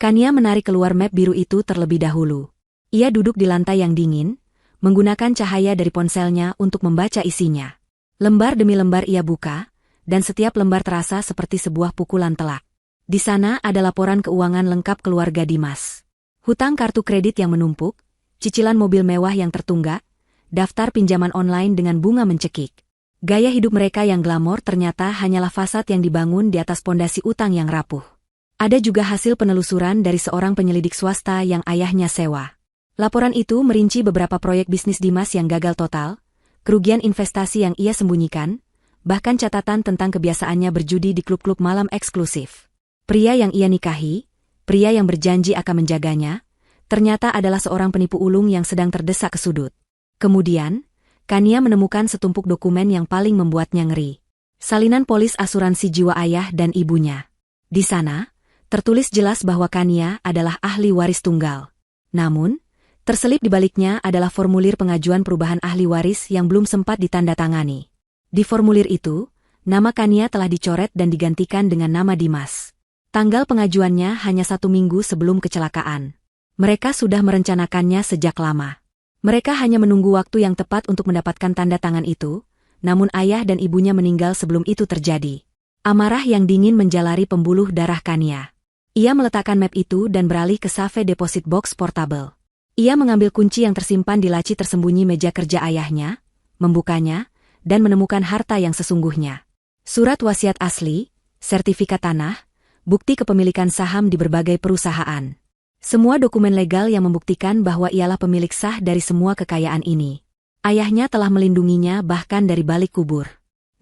Kania menarik keluar map biru itu terlebih dahulu. Ia duduk di lantai yang dingin, menggunakan cahaya dari ponselnya untuk membaca isinya. Lembar demi lembar ia buka, dan setiap lembar terasa seperti sebuah pukulan telak. Di sana ada laporan keuangan lengkap keluarga Dimas. Hutang kartu kredit yang menumpuk, cicilan mobil mewah yang tertunggak, daftar pinjaman online dengan bunga mencekik. Gaya hidup mereka yang glamor ternyata hanyalah fasad yang dibangun di atas pondasi utang yang rapuh. Ada juga hasil penelusuran dari seorang penyelidik swasta yang ayahnya sewa. Laporan itu merinci beberapa proyek bisnis Dimas yang gagal total, kerugian investasi yang ia sembunyikan, bahkan catatan tentang kebiasaannya berjudi di klub-klub malam eksklusif. Pria yang ia nikahi, pria yang berjanji akan menjaganya, ternyata adalah seorang penipu ulung yang sedang terdesak ke sudut. Kemudian, Kania menemukan setumpuk dokumen yang paling membuatnya ngeri. Salinan polis asuransi jiwa ayah dan ibunya. Di sana, Tertulis jelas bahwa Kania adalah ahli waris tunggal. Namun, terselip di baliknya adalah formulir pengajuan perubahan ahli waris yang belum sempat ditandatangani. Di formulir itu, nama Kania telah dicoret dan digantikan dengan nama Dimas. Tanggal pengajuannya hanya 1 minggu sebelum kecelakaan. Mereka sudah merencanakannya sejak lama. Mereka hanya menunggu waktu yang tepat untuk mendapatkan tanda tangan itu, namun ayah dan ibunya meninggal sebelum itu terjadi. Amarah yang dingin menjalari pembuluh darah Kania. Ia meletakkan map itu dan beralih ke Safe Deposit Box Portable. Ia mengambil kunci yang tersimpan di laci tersembunyi meja kerja ayahnya, membukanya, dan menemukan harta yang sesungguhnya. Surat wasiat asli, sertifikat tanah, bukti kepemilikan saham di berbagai perusahaan. Semua dokumen legal yang membuktikan bahwa ialah pemilik sah dari semua kekayaan ini. Ayahnya telah melindunginya bahkan dari balik kubur.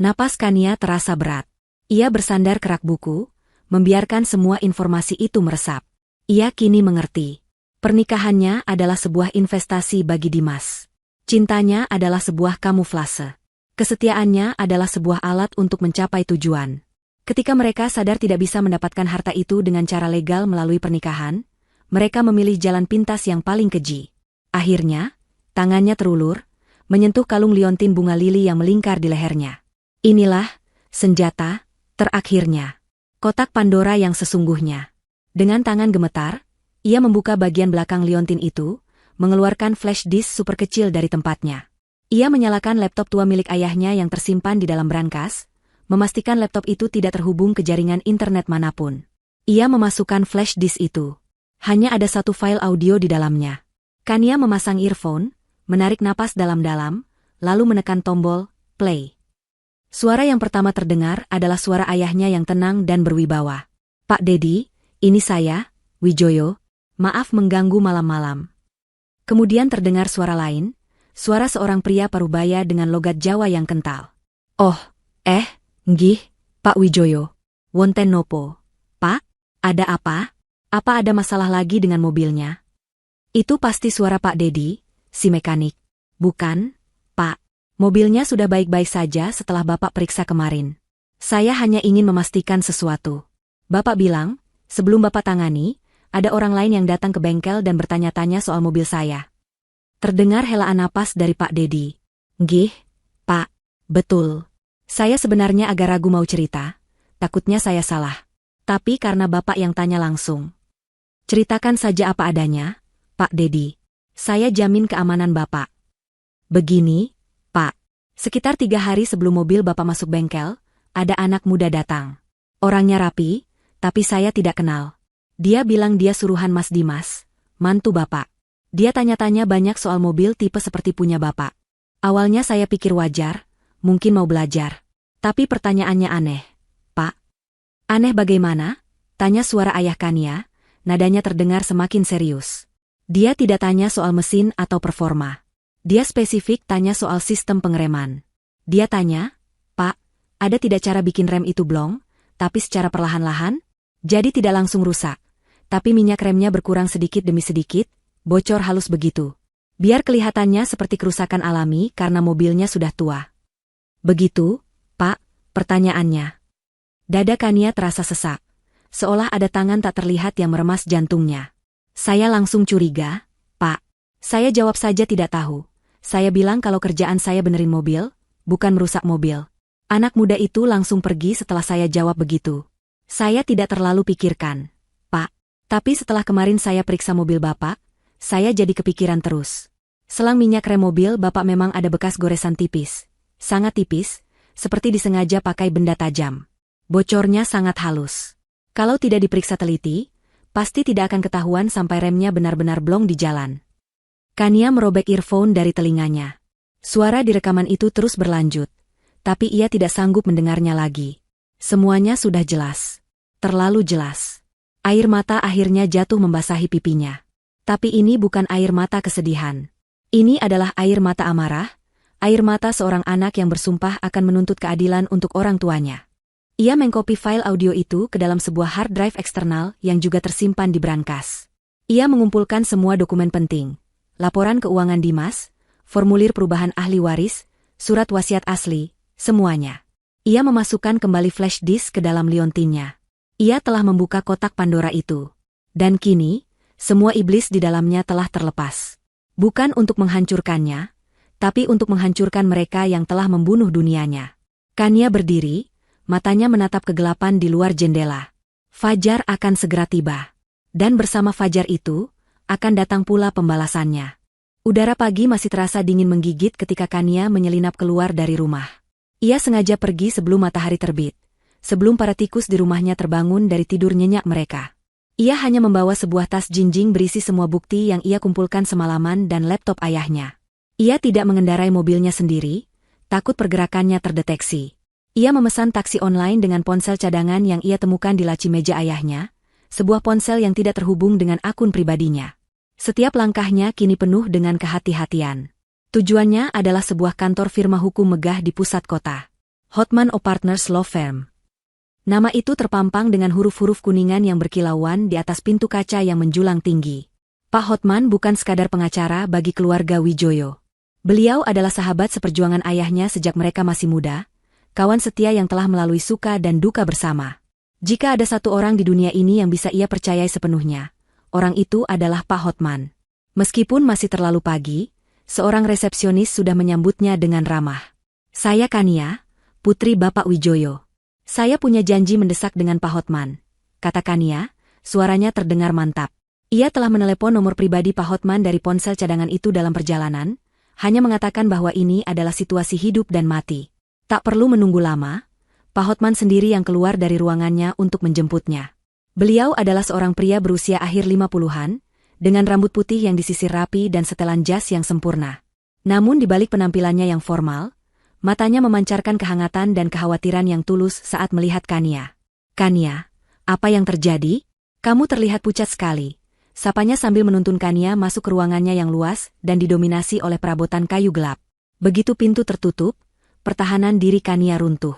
Napas Kania terasa berat. Ia bersandar ke rak buku, membiarkan semua informasi itu meresap. Ia kini mengerti. Pernikahannya adalah sebuah investasi bagi Dimas. Cintanya adalah sebuah kamuflase. Kesetiaannya adalah sebuah alat untuk mencapai tujuan. Ketika mereka sadar tidak bisa mendapatkan harta itu dengan cara legal melalui pernikahan, mereka memilih jalan pintas yang paling keji. Akhirnya, tangannya terulur, menyentuh kalung liontin bunga lili yang melingkar di lehernya. Inilah senjata terakhirnya. Kotak Pandora yang sesungguhnya. Dengan tangan gemetar, ia membuka bagian belakang liontin itu, mengeluarkan flash disk super kecil dari tempatnya. Ia menyalakan laptop tua milik ayahnya yang tersimpan di dalam brankas, memastikan laptop itu tidak terhubung ke jaringan internet manapun. Ia memasukkan flash disk itu. Hanya ada 1 file audio di dalamnya. Kania memasang earphone, menarik napas dalam-dalam, lalu menekan tombol play. Suara yang pertama terdengar adalah suara ayahnya yang tenang dan berwibawa. "Pak Dedi, ini saya, Wijoyo. Maaf mengganggu malam-malam." Kemudian terdengar suara lain, suara seorang pria parubaya dengan logat Jawa yang kental. "Oh, nggih, Pak Wijoyo. Wonten nopo? Pak, ada apa? Apa ada masalah lagi dengan mobilnya?" "Itu pasti suara Pak Dedi, si mekanik." "Bukan, Pak. Mobilnya sudah baik-baik saja setelah Bapak periksa kemarin. Saya hanya ingin memastikan sesuatu. Bapak bilang, sebelum Bapak tangani, ada orang lain yang datang ke bengkel dan bertanya-tanya soal mobil saya." Terdengar helaan napas dari Pak Dedi. "Nggih, Pak. Betul. Saya sebenarnya agak ragu mau cerita, takutnya saya salah. Tapi karena Bapak yang tanya langsung. Ceritakan saja apa adanya, Pak Dedi. Saya jamin keamanan Bapak." "Begini, Pak. Sekitar 3 hari sebelum mobil Bapak masuk bengkel, ada anak muda datang. Orangnya rapi, tapi saya tidak kenal. Dia bilang dia suruhan Mas Dimas, mantu Bapak. Dia tanya-tanya banyak soal mobil tipe seperti punya Bapak. Awalnya saya pikir wajar, mungkin mau belajar. Tapi pertanyaannya aneh, Pak." "Aneh bagaimana?" tanya suara ayah Kania, nadanya terdengar semakin serius. Dia tidak tanya soal mesin atau performa. Dia spesifik tanya soal sistem pengereman. Dia tanya, "Pak, ada tidak cara bikin rem itu blong, tapi secara perlahan-lahan? Jadi tidak langsung rusak, tapi minyak remnya berkurang sedikit demi sedikit, bocor halus begitu. Biar kelihatannya seperti kerusakan alami karena mobilnya sudah tua." "Begitu, Pak, pertanyaannya." Dada Kania terasa sesak, seolah ada tangan tak terlihat yang meremas jantungnya. Saya langsung curiga, "Pak." Saya jawab saja tidak tahu. Saya bilang kalau kerjaan saya benerin mobil, bukan merusak mobil. Anak muda itu langsung pergi setelah saya jawab begitu. Saya tidak terlalu pikirkan, "Pak." Tapi setelah kemarin saya periksa mobil Bapak, saya jadi kepikiran terus. Selang minyak rem mobil Bapak memang ada bekas goresan tipis. Sangat tipis, seperti disengaja pakai benda tajam. Bocornya sangat halus. Kalau tidak diperiksa teliti, pasti tidak akan ketahuan sampai remnya benar-benar blong di jalan. Kania merobek earphone dari telinganya. Suara di rekaman itu terus berlanjut, tapi ia tidak sanggup mendengarnya lagi. Semuanya sudah jelas. Terlalu jelas. Air mata akhirnya jatuh membasahi pipinya. Tapi ini bukan air mata kesedihan. Ini adalah air mata amarah, air mata seorang anak yang bersumpah akan menuntut keadilan untuk orang tuanya. Ia mengcopy file audio itu ke dalam sebuah hard drive eksternal yang juga tersimpan di brankas. Ia mengumpulkan semua dokumen penting. Laporan keuangan Dimas, formulir perubahan ahli waris, surat wasiat asli, semuanya. Ia memasukkan kembali flash disk ke dalam liontinnya. Ia telah membuka kotak Pandora itu. Dan kini, semua iblis di dalamnya telah terlepas. Bukan untuk menghancurkannya, tapi untuk menghancurkan mereka yang telah membunuh dunianya. Kania berdiri, matanya menatap kegelapan di luar jendela. Fajar akan segera tiba. Dan bersama fajar itu, akan datang pula pembalasannya. Udara pagi masih terasa dingin menggigit ketika Kania menyelinap keluar dari rumah. Ia sengaja pergi sebelum matahari terbit, sebelum para tikus di rumahnya terbangun dari tidur nyenyak mereka. Ia hanya membawa sebuah tas jinjing berisi semua bukti yang ia kumpulkan semalaman dan laptop ayahnya. Ia tidak mengendarai mobilnya sendiri, takut pergerakannya terdeteksi. Ia memesan taksi online dengan ponsel cadangan yang ia temukan di laci meja ayahnya, sebuah ponsel yang tidak terhubung dengan akun pribadinya. Setiap langkahnya kini penuh dengan kehati-hatian. Tujuannya adalah sebuah kantor firma hukum megah di pusat kota. Hotman O'Partners Law Firm. Nama itu terpampang dengan huruf-huruf kuningan yang berkilauan di atas pintu kaca yang menjulang tinggi. Pak Hotman bukan sekadar pengacara bagi keluarga Wijoyo. Beliau adalah sahabat seperjuangan ayahnya sejak mereka masih muda, kawan setia yang telah melalui suka dan duka bersama. Jika ada satu orang di dunia ini yang bisa ia percayai sepenuhnya, orang itu adalah Pak Hotman. Meskipun masih terlalu pagi, seorang resepsionis sudah menyambutnya dengan ramah. "Saya Kania, putri Bapak Wijoyo. Saya punya janji mendesak dengan Pak Hotman," kata Kania, suaranya terdengar mantap. Ia telah menelepon nomor pribadi Pak Hotman dari ponsel cadangan itu dalam perjalanan, hanya mengatakan bahwa ini adalah situasi hidup dan mati. Tak perlu menunggu lama, Pak Hotman sendiri yang keluar dari ruangannya untuk menjemputnya. Beliau adalah seorang pria berusia akhir 50-an, dengan rambut putih yang disisir rapi dan setelan jas yang sempurna. Namun di balik penampilannya yang formal, matanya memancarkan kehangatan dan kekhawatiran yang tulus saat melihat Kania. "Kania, apa yang terjadi? Kamu terlihat pucat sekali," sapanya sambil menuntun Kania masuk ke ruangannya yang luas dan didominasi oleh perabotan kayu gelap. Begitu pintu tertutup, pertahanan diri Kania runtuh.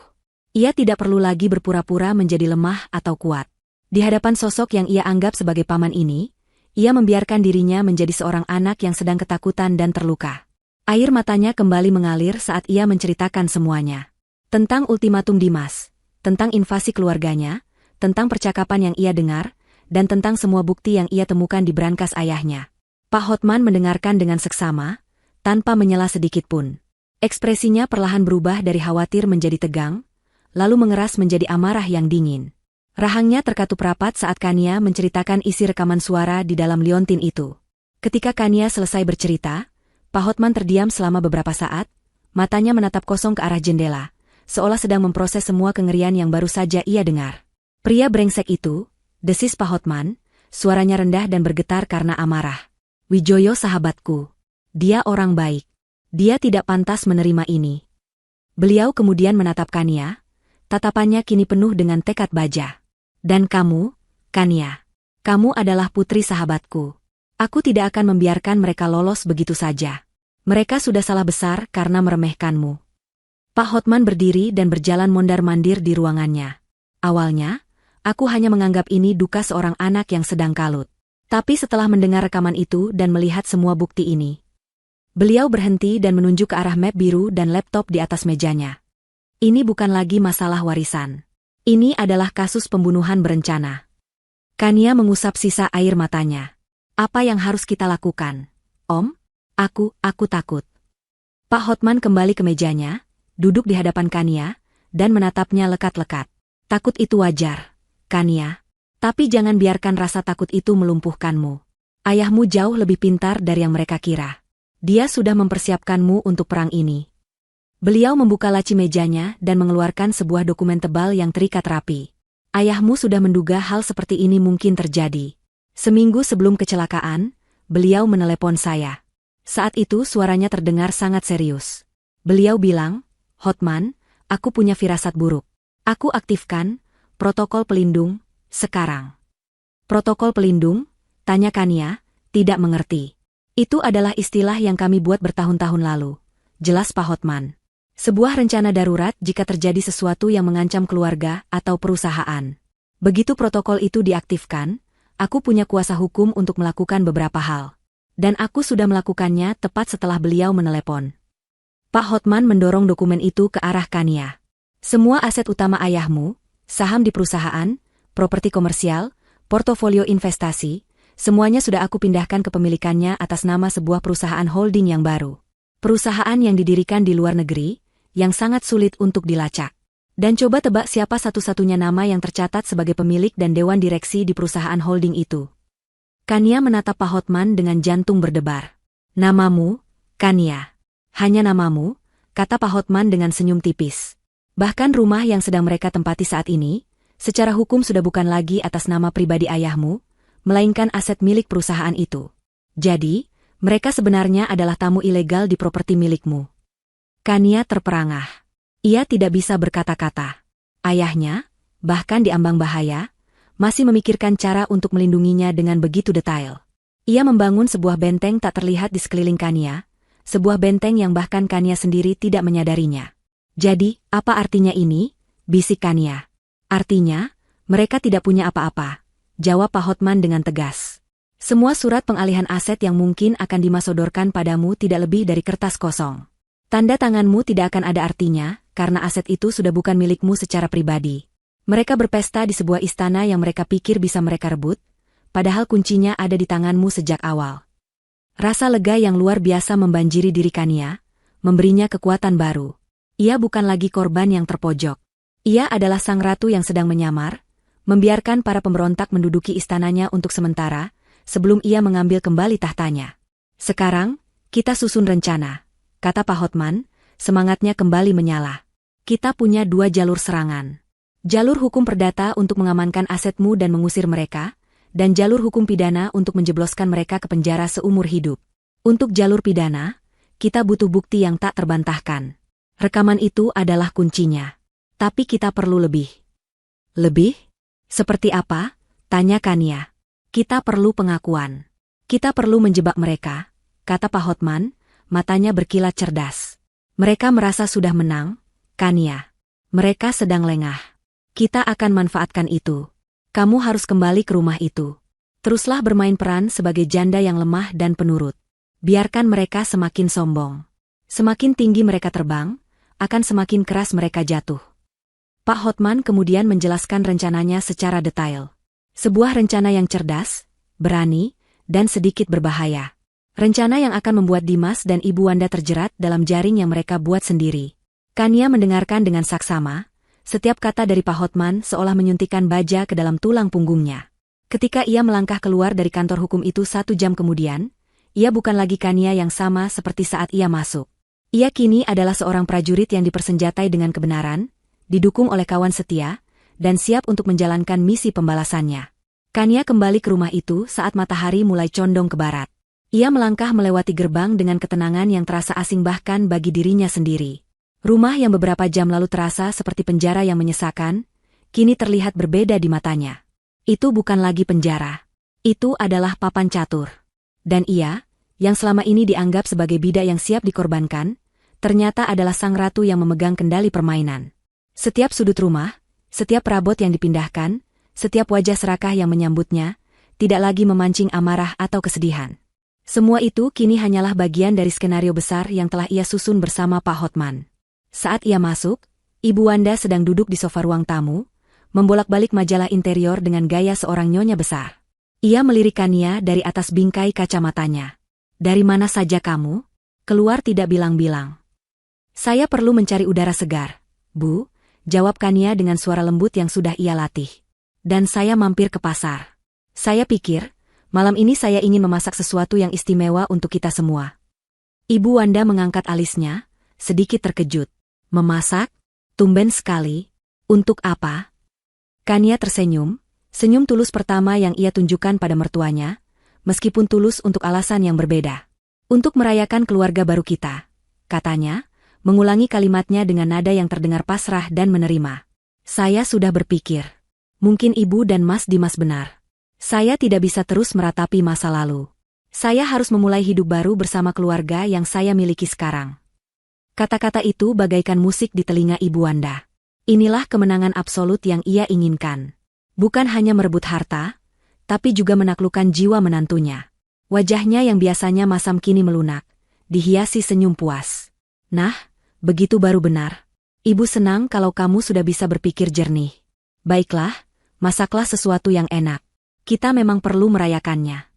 Ia tidak perlu lagi berpura-pura menjadi lemah atau kuat. Di hadapan sosok yang ia anggap sebagai paman ini, ia membiarkan dirinya menjadi seorang anak yang sedang ketakutan dan terluka. Air matanya kembali mengalir saat ia menceritakan semuanya. Tentang ultimatum Dimas, tentang invasi keluarganya, tentang percakapan yang ia dengar, dan tentang semua bukti yang ia temukan di brankas ayahnya. Pak Hotman mendengarkan dengan seksama, tanpa menyela sedikit pun. Ekspresinya perlahan berubah dari khawatir menjadi tegang, lalu mengeras menjadi amarah yang dingin. Rahangnya terkatup rapat saat Kania menceritakan isi rekaman suara di dalam liontin itu. Ketika Kania selesai bercerita, Pak Hotman terdiam selama beberapa saat, matanya menatap kosong ke arah jendela, seolah sedang memproses semua kengerian yang baru saja ia dengar. "Pria brengsek itu," desis Pak Hotman, suaranya rendah dan bergetar karena amarah. "Wijoyo sahabatku. Dia orang baik. Dia tidak pantas menerima ini." Beliau kemudian menatap Kania, tatapannya kini penuh dengan tekad baja. "Dan kamu, Kania, kamu adalah putri sahabatku. Aku tidak akan membiarkan mereka lolos begitu saja. Mereka sudah salah besar karena meremehkanmu." Pak Hotman berdiri dan berjalan mondar-mandir di ruangannya. "Awalnya, aku hanya menganggap ini duka seorang anak yang sedang kalut. Tapi setelah mendengar rekaman itu dan melihat semua bukti ini." Beliau berhenti dan menunjuk ke arah map biru dan laptop di atas mejanya. "Ini bukan lagi masalah warisan. Ini adalah kasus pembunuhan berencana." Kania mengusap sisa air matanya. "Apa yang harus kita lakukan, Om? Aku takut." Pak Hotman kembali ke mejanya, duduk di hadapan Kania, dan menatapnya lekat-lekat. "Takut itu wajar, Kania. Tapi jangan biarkan rasa takut itu melumpuhkanmu. Ayahmu jauh lebih pintar dari yang mereka kira. Dia sudah mempersiapkanmu untuk perang ini." Beliau membuka laci mejanya dan mengeluarkan sebuah dokumen tebal yang terikat rapi. "Ayahmu sudah menduga hal seperti ini mungkin terjadi. Seminggu sebelum kecelakaan, beliau menelepon saya. Saat itu suaranya terdengar sangat serius. Beliau bilang, 'Hotman, aku punya firasat buruk. Aku aktifkan protokol pelindung sekarang.'" "Protokol pelindung?" tanya Kania, tidak mengerti. "Itu adalah istilah yang kami buat bertahun-tahun lalu," jelas Pak Hotman. "Sebuah rencana darurat jika terjadi sesuatu yang mengancam keluarga atau perusahaan. Begitu protokol itu diaktifkan, aku punya kuasa hukum untuk melakukan beberapa hal. Dan aku sudah melakukannya tepat setelah beliau menelepon." Pak Hotman mendorong dokumen itu ke arah Kania. "Semua aset utama ayahmu, saham di perusahaan, properti komersial, portofolio investasi, semuanya sudah aku pindahkan kepemilikannya atas nama sebuah perusahaan holding yang baru. Perusahaan yang didirikan di luar negeri, yang sangat sulit untuk dilacak. Dan coba tebak siapa satu-satunya nama yang tercatat sebagai pemilik dan dewan direksi di perusahaan holding itu. Kania menatap Pak Hotman dengan jantung berdebar. Namamu, Kania. Hanya namamu, kata Pak Hotman dengan senyum tipis. Bahkan rumah yang sedang mereka tempati saat ini, secara hukum sudah bukan lagi atas nama pribadi ayahmu, melainkan aset milik perusahaan itu. Jadi, mereka sebenarnya adalah tamu ilegal di properti milikmu. Kania terperangah. Ia tidak bisa berkata-kata. Ayahnya, bahkan di ambang bahaya, masih memikirkan cara untuk melindunginya dengan begitu detail. Ia membangun sebuah benteng tak terlihat di sekeliling Kania, sebuah benteng yang bahkan Kania sendiri tidak menyadarinya. Jadi, apa artinya ini? Bisik Kania. Artinya, mereka tidak punya apa-apa, jawab Pak Hotman dengan tegas. Semua surat pengalihan aset yang mungkin akan dimasodorkan padamu tidak lebih dari kertas kosong. Tanda tanganmu tidak akan ada artinya, karena aset itu sudah bukan milikmu secara pribadi. Mereka berpesta di sebuah istana yang mereka pikir bisa mereka rebut, padahal kuncinya ada di tanganmu sejak awal. Rasa lega yang luar biasa membanjiri diri Kania, memberinya kekuatan baru. Ia bukan lagi korban yang terpojok. Ia adalah sang ratu yang sedang menyamar, membiarkan para pemberontak menduduki istananya untuk sementara, sebelum ia mengambil kembali tahtanya. Sekarang, kita susun rencana, kata Pak Hotman, semangatnya kembali menyala. Kita punya 2 jalur serangan. Jalur hukum perdata untuk mengamankan asetmu dan mengusir mereka, dan jalur hukum pidana untuk menjebloskan mereka ke penjara seumur hidup. Untuk jalur pidana, kita butuh bukti yang tak terbantahkan. Rekaman itu adalah kuncinya. Tapi kita perlu lebih. Lebih? Seperti apa? Tanya Kania. Kita perlu pengakuan. Kita perlu menjebak mereka, kata Pak Hotman, matanya berkilat cerdas. Mereka merasa sudah menang, Kania. Mereka sedang lengah. Kita akan manfaatkan itu. Kamu harus kembali ke rumah itu. Teruslah bermain peran sebagai janda yang lemah dan penurut. Biarkan mereka semakin sombong. Semakin tinggi mereka terbang, akan semakin keras mereka jatuh. Pak Hotman kemudian menjelaskan rencananya secara detail. Sebuah rencana yang cerdas, berani, dan sedikit berbahaya. Rencana yang akan membuat Dimas dan Ibu Wanda terjerat dalam jaring yang mereka buat sendiri. Kania mendengarkan dengan saksama, setiap kata dari Pak Hotman seolah menyuntikkan baja ke dalam tulang punggungnya. Ketika ia melangkah keluar dari kantor hukum itu 1 jam kemudian, ia bukan lagi Kania yang sama seperti saat ia masuk. Ia kini adalah seorang prajurit yang dipersenjatai dengan kebenaran, didukung oleh kawan setia, dan siap untuk menjalankan misi pembalasannya. Kania kembali ke rumah itu saat matahari mulai condong ke barat. Ia melangkah melewati gerbang dengan ketenangan yang terasa asing bahkan bagi dirinya sendiri. Rumah yang beberapa jam lalu terasa seperti penjara yang menyesakan, kini terlihat berbeda di matanya. Itu bukan lagi penjara. Itu adalah papan catur. Dan ia, yang selama ini dianggap sebagai bidak yang siap dikorbankan, ternyata adalah sang ratu yang memegang kendali permainan. Setiap sudut rumah, setiap perabot yang dipindahkan, setiap wajah serakah yang menyambutnya, tidak lagi memancing amarah atau kesedihan. Semua itu kini hanyalah bagian dari skenario besar yang telah ia susun bersama Pak Hotman. Saat ia masuk, Ibu Wanda sedang duduk di sofa ruang tamu, membolak-balik majalah interior dengan gaya seorang nyonya besar. Ia melirik Kania dari atas bingkai kacamatanya. Dari mana saja kamu? Keluar tidak bilang-bilang. Saya perlu mencari udara segar, Bu, jawab Kania dengan suara lembut yang sudah ia latih. Dan saya mampir ke pasar. Saya pikir, malam ini saya ingin memasak sesuatu yang istimewa untuk kita semua. Ibu Wanda mengangkat alisnya, sedikit terkejut. Memasak? Tumben sekali. Untuk apa? Kania tersenyum, senyum tulus pertama yang ia tunjukkan pada mertuanya, meskipun tulus untuk alasan yang berbeda. Untuk merayakan keluarga baru kita, katanya, mengulangi kalimatnya dengan nada yang terdengar pasrah dan menerima. Saya sudah berpikir. Mungkin Ibu dan Mas Dimas benar. Saya tidak bisa terus meratapi masa lalu. Saya harus memulai hidup baru bersama keluarga yang saya miliki sekarang. Kata-kata itu bagaikan musik di telinga Ibu Wanda. Inilah kemenangan absolut yang ia inginkan. Bukan hanya merebut harta, tapi juga menaklukkan jiwa menantunya. Wajahnya yang biasanya masam kini melunak, dihiasi senyum puas. Nah, begitu baru benar. Ibu senang kalau kamu sudah bisa berpikir jernih. Baiklah, masaklah sesuatu yang enak. Kita memang perlu merayakannya.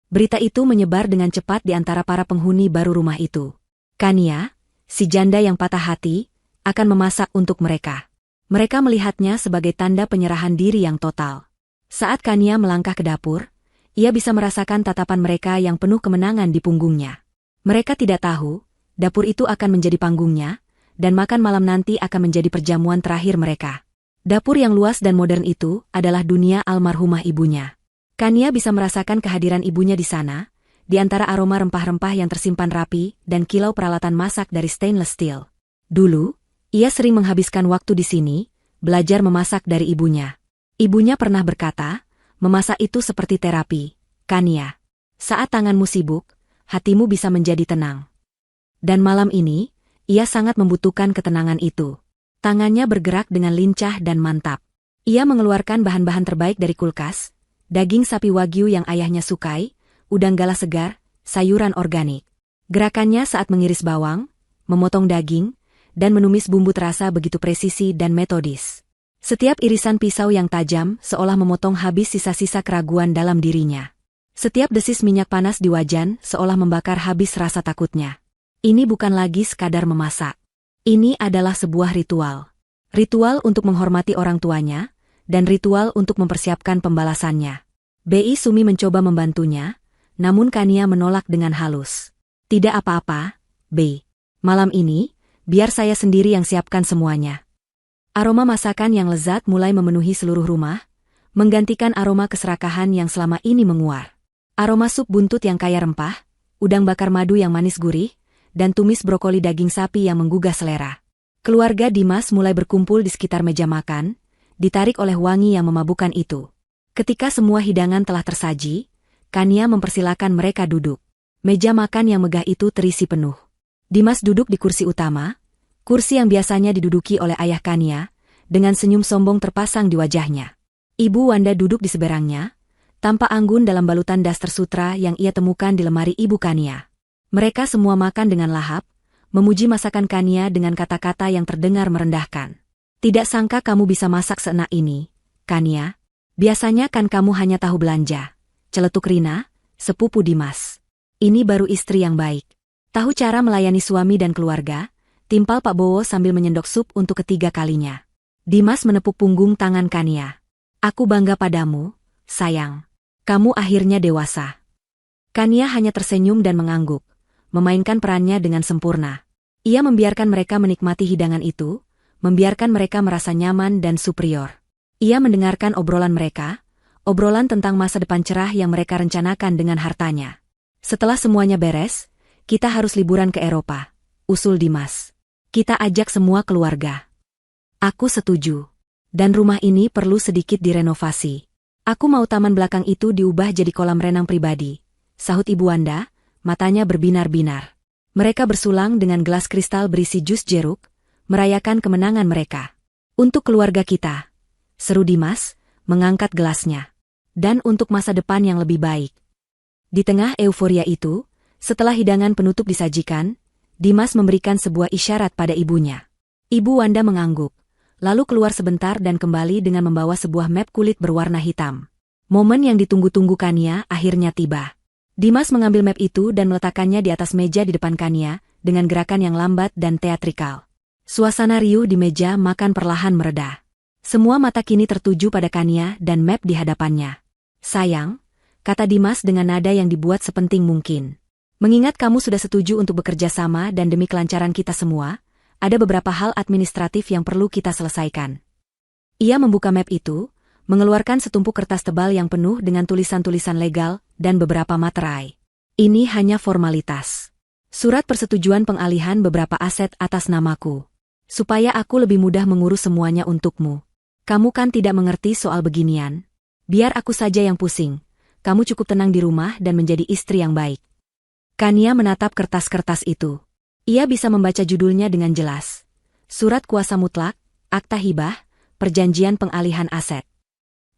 Berita itu menyebar dengan cepat di antara para penghuni baru rumah itu. Kania, si janda yang patah hati, akan memasak untuk mereka. Mereka melihatnya sebagai tanda penyerahan diri yang total. Saat Kania melangkah ke dapur, ia bisa merasakan tatapan mereka yang penuh kemenangan di punggungnya. Mereka tidak tahu, dapur itu akan menjadi panggungnya, dan makan malam nanti akan menjadi perjamuan terakhir mereka. Dapur yang luas dan modern itu adalah dunia almarhumah ibunya. Kania bisa merasakan kehadiran ibunya di sana, di antara aroma rempah-rempah yang tersimpan rapi dan kilau peralatan masak dari stainless steel. Dulu, ia sering menghabiskan waktu di sini, belajar memasak dari ibunya. Ibunya pernah berkata, memasak itu seperti terapi, Kania. Saat tanganmu sibuk, hatimu bisa menjadi tenang. Dan malam ini, ia sangat membutuhkan ketenangan itu. Tangannya bergerak dengan lincah dan mantap. Ia mengeluarkan bahan-bahan terbaik dari kulkas, daging sapi wagyu yang ayahnya sukai, udang galah segar, sayuran organik. Gerakannya saat mengiris bawang, memotong daging, dan menumis bumbu terasa begitu presisi dan metodis. Setiap irisan pisau yang tajam seolah memotong habis sisa-sisa keraguan dalam dirinya. Setiap desis minyak panas di wajan seolah membakar habis rasa takutnya. Ini bukan lagi sekadar memasak. Ini adalah sebuah ritual. Ritual untuk menghormati orang tuanya, dan ritual untuk mempersiapkan pembalasannya. Bi Sumi mencoba membantunya, namun Kania menolak dengan halus. Tidak apa-apa, Bei. Malam ini, biar saya sendiri yang siapkan semuanya. Aroma masakan yang lezat mulai memenuhi seluruh rumah, menggantikan aroma keserakahan yang selama ini menguar. Aroma sup buntut yang kaya rempah, udang bakar madu yang manis gurih, dan tumis brokoli daging sapi yang menggugah selera. Keluarga Dimas mulai berkumpul di sekitar meja makan, ditarik oleh wangi yang memabukkan itu. Ketika semua hidangan telah tersaji, Kania mempersilakan mereka duduk. Meja makan yang megah itu terisi penuh. Dimas duduk di kursi utama, kursi yang biasanya diduduki oleh ayah Kania, dengan senyum sombong terpasang di wajahnya. Ibu Wanda duduk di seberangnya, tampak anggun dalam balutan daster sutra yang ia temukan di lemari ibu Kania. Mereka semua makan dengan lahap, memuji masakan Kania dengan kata-kata yang terdengar merendahkan. Tidak sangka kamu bisa masak seenak ini, Kania. Biasanya kan kamu hanya tahu belanja. Celetuk Rina, sepupu Dimas. Ini baru istri yang baik. Tahu cara melayani suami dan keluarga, timpal Pak Bowo sambil menyendok sup untuk ketiga kalinya. Dimas menepuk punggung tangan Kania. Aku bangga padamu, sayang. Kamu akhirnya dewasa. Kania hanya tersenyum dan mengangguk, memainkan perannya dengan sempurna. Ia membiarkan mereka menikmati hidangan itu, membiarkan mereka merasa nyaman dan superior. Ia mendengarkan obrolan mereka, obrolan tentang masa depan cerah yang mereka rencanakan dengan hartanya. Setelah semuanya beres, kita harus liburan ke Eropa, usul Dimas. Kita ajak semua keluarga. Aku setuju. Dan rumah ini perlu sedikit direnovasi. Aku mau taman belakang itu diubah jadi kolam renang pribadi, sahut Ibu Wanda, matanya berbinar-binar. Mereka bersulang dengan gelas kristal berisi jus jeruk, merayakan kemenangan mereka. Untuk keluarga kita, seru Dimas, mengangkat gelasnya. Dan untuk masa depan yang lebih baik. Di tengah euforia itu, setelah hidangan penutup disajikan, Dimas memberikan sebuah isyarat pada ibunya. Ibu Wanda mengangguk, lalu keluar sebentar dan kembali dengan membawa sebuah map kulit berwarna hitam. Momen yang ditunggu-tunggu Kania akhirnya tiba. Dimas mengambil map itu dan meletakkannya di atas meja di depan Kania, dengan gerakan yang lambat dan teatrikal. Suasana riuh di meja makan perlahan mereda. Semua mata kini tertuju pada Kania dan map di hadapannya. Sayang, kata Dimas dengan nada yang dibuat sepenting mungkin. Mengingat kamu sudah setuju untuk bekerja sama dan demi kelancaran kita semua, ada beberapa hal administratif yang perlu kita selesaikan. Ia membuka map itu, mengeluarkan setumpuk kertas tebal yang penuh dengan tulisan-tulisan legal dan beberapa materai. Ini hanya formalitas. Surat persetujuan pengalihan beberapa aset atas namaku. Supaya aku lebih mudah mengurus semuanya untukmu. Kamu kan tidak mengerti soal beginian. Biar aku saja yang pusing. Kamu cukup tenang di rumah dan menjadi istri yang baik. Kania menatap kertas-kertas itu. Ia bisa membaca judulnya dengan jelas. Surat kuasa mutlak, akta hibah, perjanjian pengalihan aset.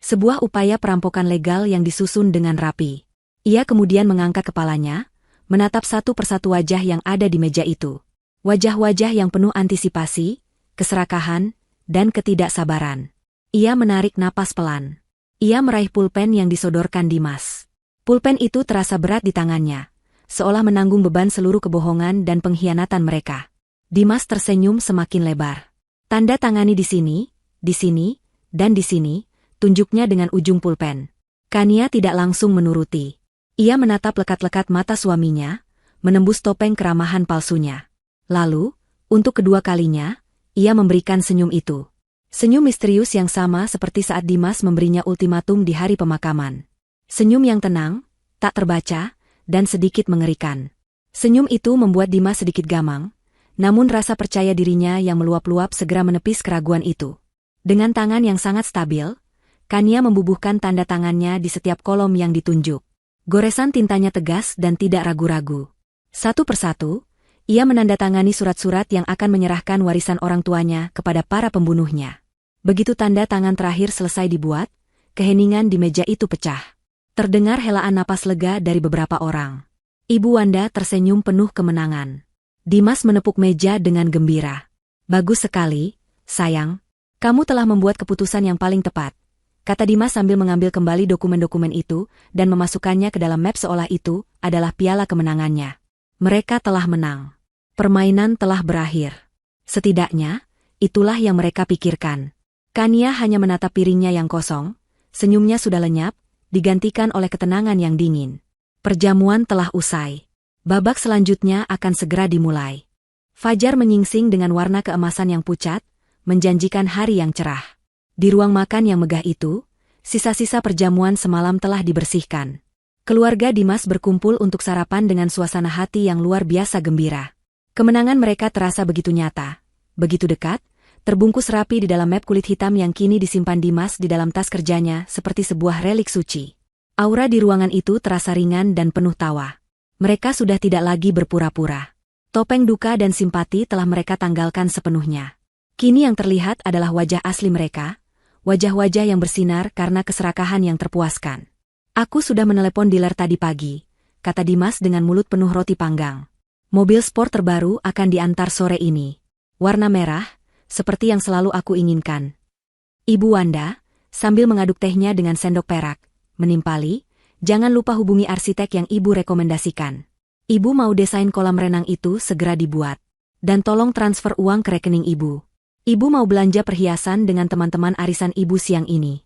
Sebuah upaya perampokan legal yang disusun dengan rapi. Ia kemudian mengangkat kepalanya, menatap satu persatu wajah yang ada di meja itu. Wajah-wajah yang penuh antisipasi, keserakahan, dan ketidaksabaran. Ia menarik napas pelan. Ia meraih pulpen yang disodorkan Dimas. Pulpen itu terasa berat di tangannya, seolah menanggung beban seluruh kebohongan dan pengkhianatan mereka. Dimas tersenyum semakin lebar. Tanda tangani di sini, dan di sini, tunjuknya dengan ujung pulpen. Kania tidak langsung menuruti. Ia menatap lekat-lekat mata suaminya, menembus topeng keramahan palsunya. Lalu, untuk kedua kalinya, ia memberikan senyum itu. Senyum misterius yang sama seperti saat Dimas memberinya ultimatum di hari pemakaman. Senyum yang tenang, tak terbaca, dan sedikit mengerikan. Senyum itu membuat Dimas sedikit gamang, namun rasa percaya dirinya yang meluap-luap segera menepis keraguan itu. Dengan tangan yang sangat stabil, Kania membubuhkan tanda tangannya di setiap kolom yang ditunjuk. Goresan tintanya tegas dan tidak ragu-ragu. Satu persatu, ia menandatangani surat-surat yang akan menyerahkan warisan orang tuanya kepada para pembunuhnya. Begitu tanda tangan terakhir selesai dibuat, keheningan di meja itu pecah. Terdengar helaan napas lega dari beberapa orang. Ibu Wanda tersenyum penuh kemenangan. Dimas menepuk meja dengan gembira. Bagus sekali, sayang. Kamu telah membuat keputusan yang paling tepat, kata Dimas sambil mengambil kembali dokumen-dokumen itu dan memasukkannya ke dalam map seolah itu adalah piala kemenangannya. Mereka telah menang. Permainan telah berakhir. Setidaknya, itulah yang mereka pikirkan. Kania hanya menatap piringnya yang kosong, senyumnya sudah lenyap, digantikan oleh ketenangan yang dingin. Perjamuan telah usai. Babak selanjutnya akan segera dimulai. Fajar menyingsing dengan warna keemasan yang pucat, menjanjikan hari yang cerah. Di ruang makan yang megah itu, sisa-sisa perjamuan semalam telah dibersihkan. Keluarga Dimas berkumpul untuk sarapan dengan suasana hati yang luar biasa gembira. Kemenangan mereka terasa begitu nyata, begitu dekat, terbungkus rapi di dalam map kulit hitam yang kini disimpan Dimas di dalam tas kerjanya seperti sebuah relik suci. Aura di ruangan itu terasa ringan dan penuh tawa. Mereka sudah tidak lagi berpura-pura. Topeng duka dan simpati telah mereka tanggalkan sepenuhnya. Kini yang terlihat adalah wajah asli mereka, wajah-wajah yang bersinar karena keserakahan yang terpuaskan. Aku sudah menelepon dealer tadi pagi, kata Dimas dengan mulut penuh roti panggang. Mobil sport terbaru akan diantar sore ini. Warna merah, seperti yang selalu aku inginkan. Ibu Wanda, sambil mengaduk tehnya dengan sendok perak, menimpali, jangan lupa hubungi arsitek yang ibu rekomendasikan. Ibu mau desain kolam renang itu segera dibuat. Dan tolong transfer uang ke rekening ibu. Ibu mau belanja perhiasan dengan teman-teman arisan ibu siang ini.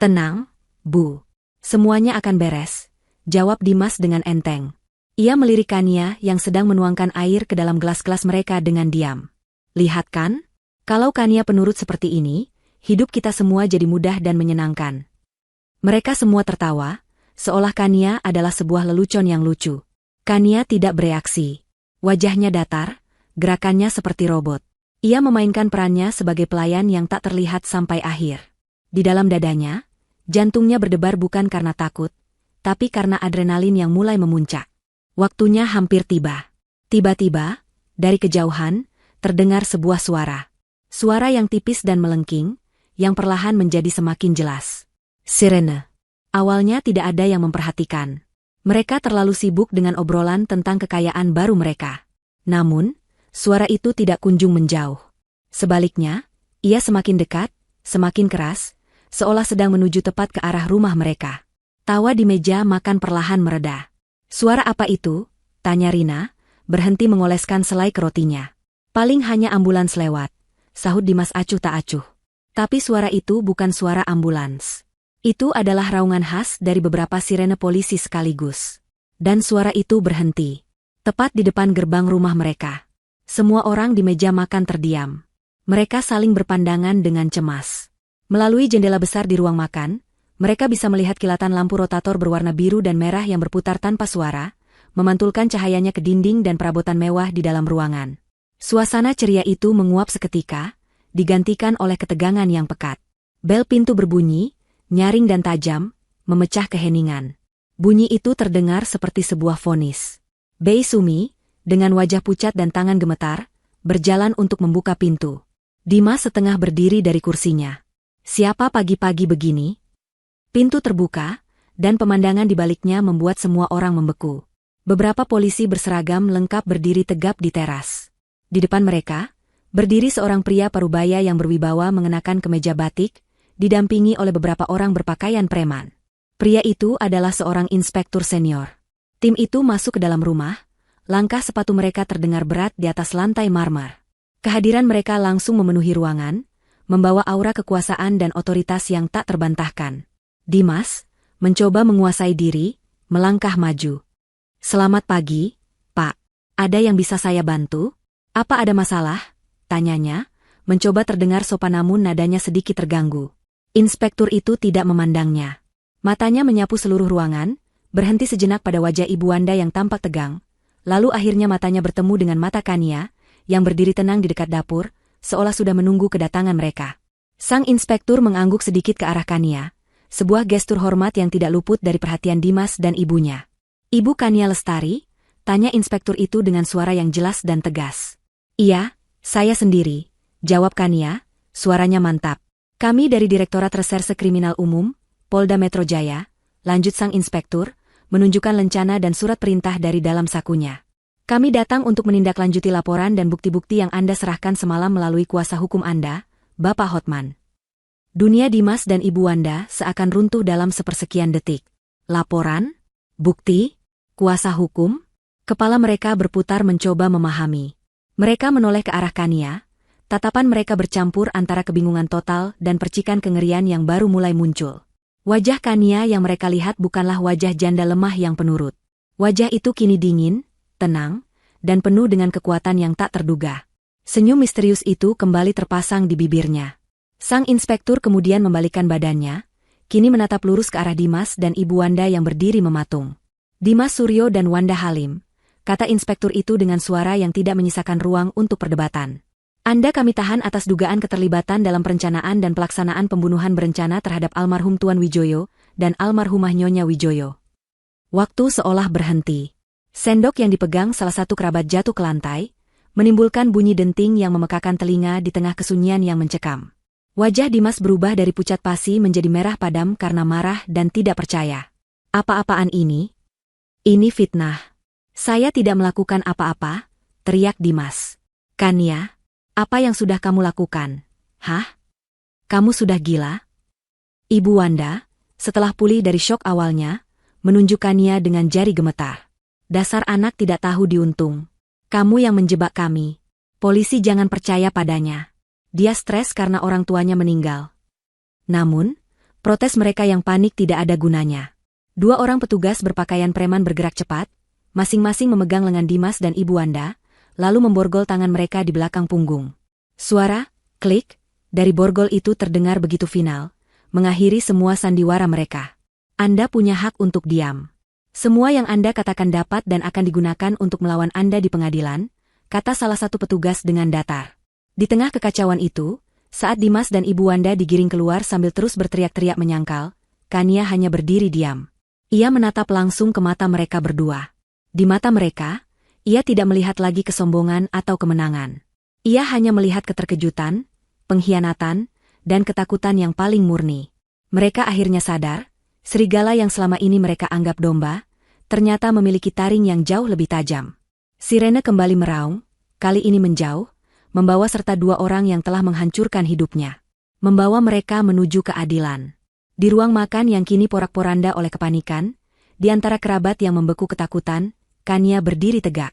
Tenang, Bu. Semuanya akan beres, jawab Dimas dengan enteng. Ia melirik Kania yang sedang menuangkan air ke dalam gelas-gelas mereka dengan diam. Lihat kan? Kalau Kania penurut seperti ini, hidup kita semua jadi mudah dan menyenangkan. Mereka semua tertawa, seolah Kania adalah sebuah lelucon yang lucu. Kania tidak bereaksi. Wajahnya datar, gerakannya seperti robot. Ia memainkan perannya sebagai pelayan yang tak terlihat sampai akhir. Di dalam dadanya, jantungnya berdebar bukan karena takut, tapi karena adrenalin yang mulai memuncak. Waktunya hampir tiba. Tiba-tiba, dari kejauhan, terdengar sebuah suara. Suara yang tipis dan melengking, yang perlahan menjadi semakin jelas. Sirene. Awalnya tidak ada yang memperhatikan. Mereka terlalu sibuk dengan obrolan tentang kekayaan baru mereka. Namun, suara itu tidak kunjung menjauh. Sebaliknya, ia semakin dekat, semakin keras, seolah sedang menuju tepat ke arah rumah mereka. Tawa di meja makan perlahan mereda. Suara apa itu? Tanya Rina, berhenti mengoleskan selai ke rotinya. Paling hanya ambulans lewat, sahut Dimas acuh tak acuh. Tapi suara itu bukan suara ambulans. Itu adalah raungan khas dari beberapa sirene polisi sekaligus. Dan suara itu berhenti. Tepat di depan gerbang rumah mereka. Semua orang di meja makan terdiam. Mereka saling berpandangan dengan cemas. Melalui jendela besar di ruang makan, mereka bisa melihat kilatan lampu rotator berwarna biru dan merah yang berputar tanpa suara, memantulkan cahayanya ke dinding dan perabotan mewah di dalam ruangan. Suasana ceria itu menguap seketika, digantikan oleh ketegangan yang pekat. Bel pintu berbunyi, nyaring dan tajam, memecah keheningan. Bunyi itu terdengar seperti sebuah vonis. Bei Sumi, dengan wajah pucat dan tangan gemetar, berjalan untuk membuka pintu. Dimas setengah berdiri dari kursinya. Siapa pagi-pagi begini? Pintu terbuka, dan pemandangan di baliknya membuat semua orang membeku. Beberapa polisi berseragam lengkap berdiri tegap di teras. Di depan mereka, berdiri seorang pria parubaya yang berwibawa mengenakan kemeja batik, didampingi oleh beberapa orang berpakaian preman. Pria itu adalah seorang inspektur senior. Tim itu masuk ke dalam rumah, langkah sepatu mereka terdengar berat di atas lantai marmer. Kehadiran mereka langsung memenuhi ruangan, membawa aura kekuasaan dan otoritas yang tak terbantahkan. Dimas mencoba menguasai diri, melangkah maju. "Selamat pagi, Pak. Ada yang bisa saya bantu? Apa ada masalah?" tanyanya, mencoba terdengar sopan namun nadanya sedikit terganggu. Inspektur itu tidak memandangnya. Matanya menyapu seluruh ruangan, berhenti sejenak pada wajah Ibu Wanda yang tampak tegang, lalu akhirnya matanya bertemu dengan mata Kania, yang berdiri tenang di dekat dapur, seolah sudah menunggu kedatangan mereka. Sang inspektur mengangguk sedikit ke arah Kania, sebuah gestur hormat yang tidak luput dari perhatian Dimas dan ibunya. "Ibu Kania Lestari?" tanya inspektur itu dengan suara yang jelas dan tegas. "Iya, saya sendiri," jawab Kania, suaranya mantap. "Kami dari Direktorat Reserse Kriminal Umum, Polda Metro Jaya," lanjut sang inspektur, menunjukkan lencana dan surat perintah dari dalam sakunya. "Kami datang untuk menindaklanjuti laporan dan bukti-bukti yang Anda serahkan semalam melalui kuasa hukum Anda, Bapak Hotman." Dunia Dimas dan Ibu Wanda seakan runtuh dalam sepersekian detik. Laporan? Bukti? Kuasa hukum? Kepala mereka berputar mencoba memahami. Mereka menoleh ke arah Kania, tatapan mereka bercampur antara kebingungan total dan percikan kengerian yang baru mulai muncul. Wajah Kania yang mereka lihat bukanlah wajah janda lemah yang penurut. Wajah itu kini dingin, tenang, dan penuh dengan kekuatan yang tak terduga. Senyum misterius itu kembali terpasang di bibirnya. Sang inspektur kemudian membalikkan badannya, kini menatap lurus ke arah Dimas dan Ibu Wanda yang berdiri mematung. "Dimas Suryo dan Wanda Halim," kata inspektur itu dengan suara yang tidak menyisakan ruang untuk perdebatan. "Anda kami tahan atas dugaan keterlibatan dalam perencanaan dan pelaksanaan pembunuhan berencana terhadap almarhum Tuan Wijoyo dan almarhumah Nyonya Wijoyo." Waktu seolah berhenti. Sendok yang dipegang salah satu kerabat jatuh ke lantai, menimbulkan bunyi denting yang memekakan telinga di tengah kesunyian yang mencekam. Wajah Dimas berubah dari pucat pasi menjadi merah padam karena marah dan tidak percaya. "Apa-apaan ini? Ini fitnah. Saya tidak melakukan apa-apa," teriak Dimas. "Kania, apa yang sudah kamu lakukan? Hah? Kamu sudah gila?" Ibu Wanda, setelah pulih dari syok awalnya, menunjuk Kania dengan jari gemetar. "Dasar anak tidak tahu diuntung. Kamu yang menjebak kami. Polisi jangan percaya padanya. Dia stres karena orang tuanya meninggal." Namun, protes mereka yang panik tidak ada gunanya. Dua orang petugas berpakaian preman bergerak cepat, masing-masing memegang lengan Dimas dan Ibu Wanda, lalu memborgol tangan mereka di belakang punggung. Suara, klik, dari borgol itu terdengar begitu final, mengakhiri semua sandiwara mereka. "Anda punya hak untuk diam. Semua yang Anda katakan dapat dan akan digunakan untuk melawan Anda di pengadilan," kata salah satu petugas dengan datar. Di tengah kekacauan itu, saat Dimas dan Ibu Wanda digiring keluar sambil terus berteriak-teriak menyangkal, Kania hanya berdiri diam. Ia menatap langsung ke mata mereka berdua. Di mata mereka, ia tidak melihat lagi kesombongan atau kemenangan. Ia hanya melihat keterkejutan, pengkhianatan, dan ketakutan yang paling murni. Mereka akhirnya sadar, serigala yang selama ini mereka anggap domba, ternyata memiliki taring yang jauh lebih tajam. Sirene kembali meraung, kali ini menjauh, membawa serta dua orang yang telah menghancurkan hidupnya. Membawa mereka menuju keadilan. Di ruang makan yang kini porak-poranda oleh kepanikan, di antara kerabat yang membeku ketakutan, Kania berdiri tegak.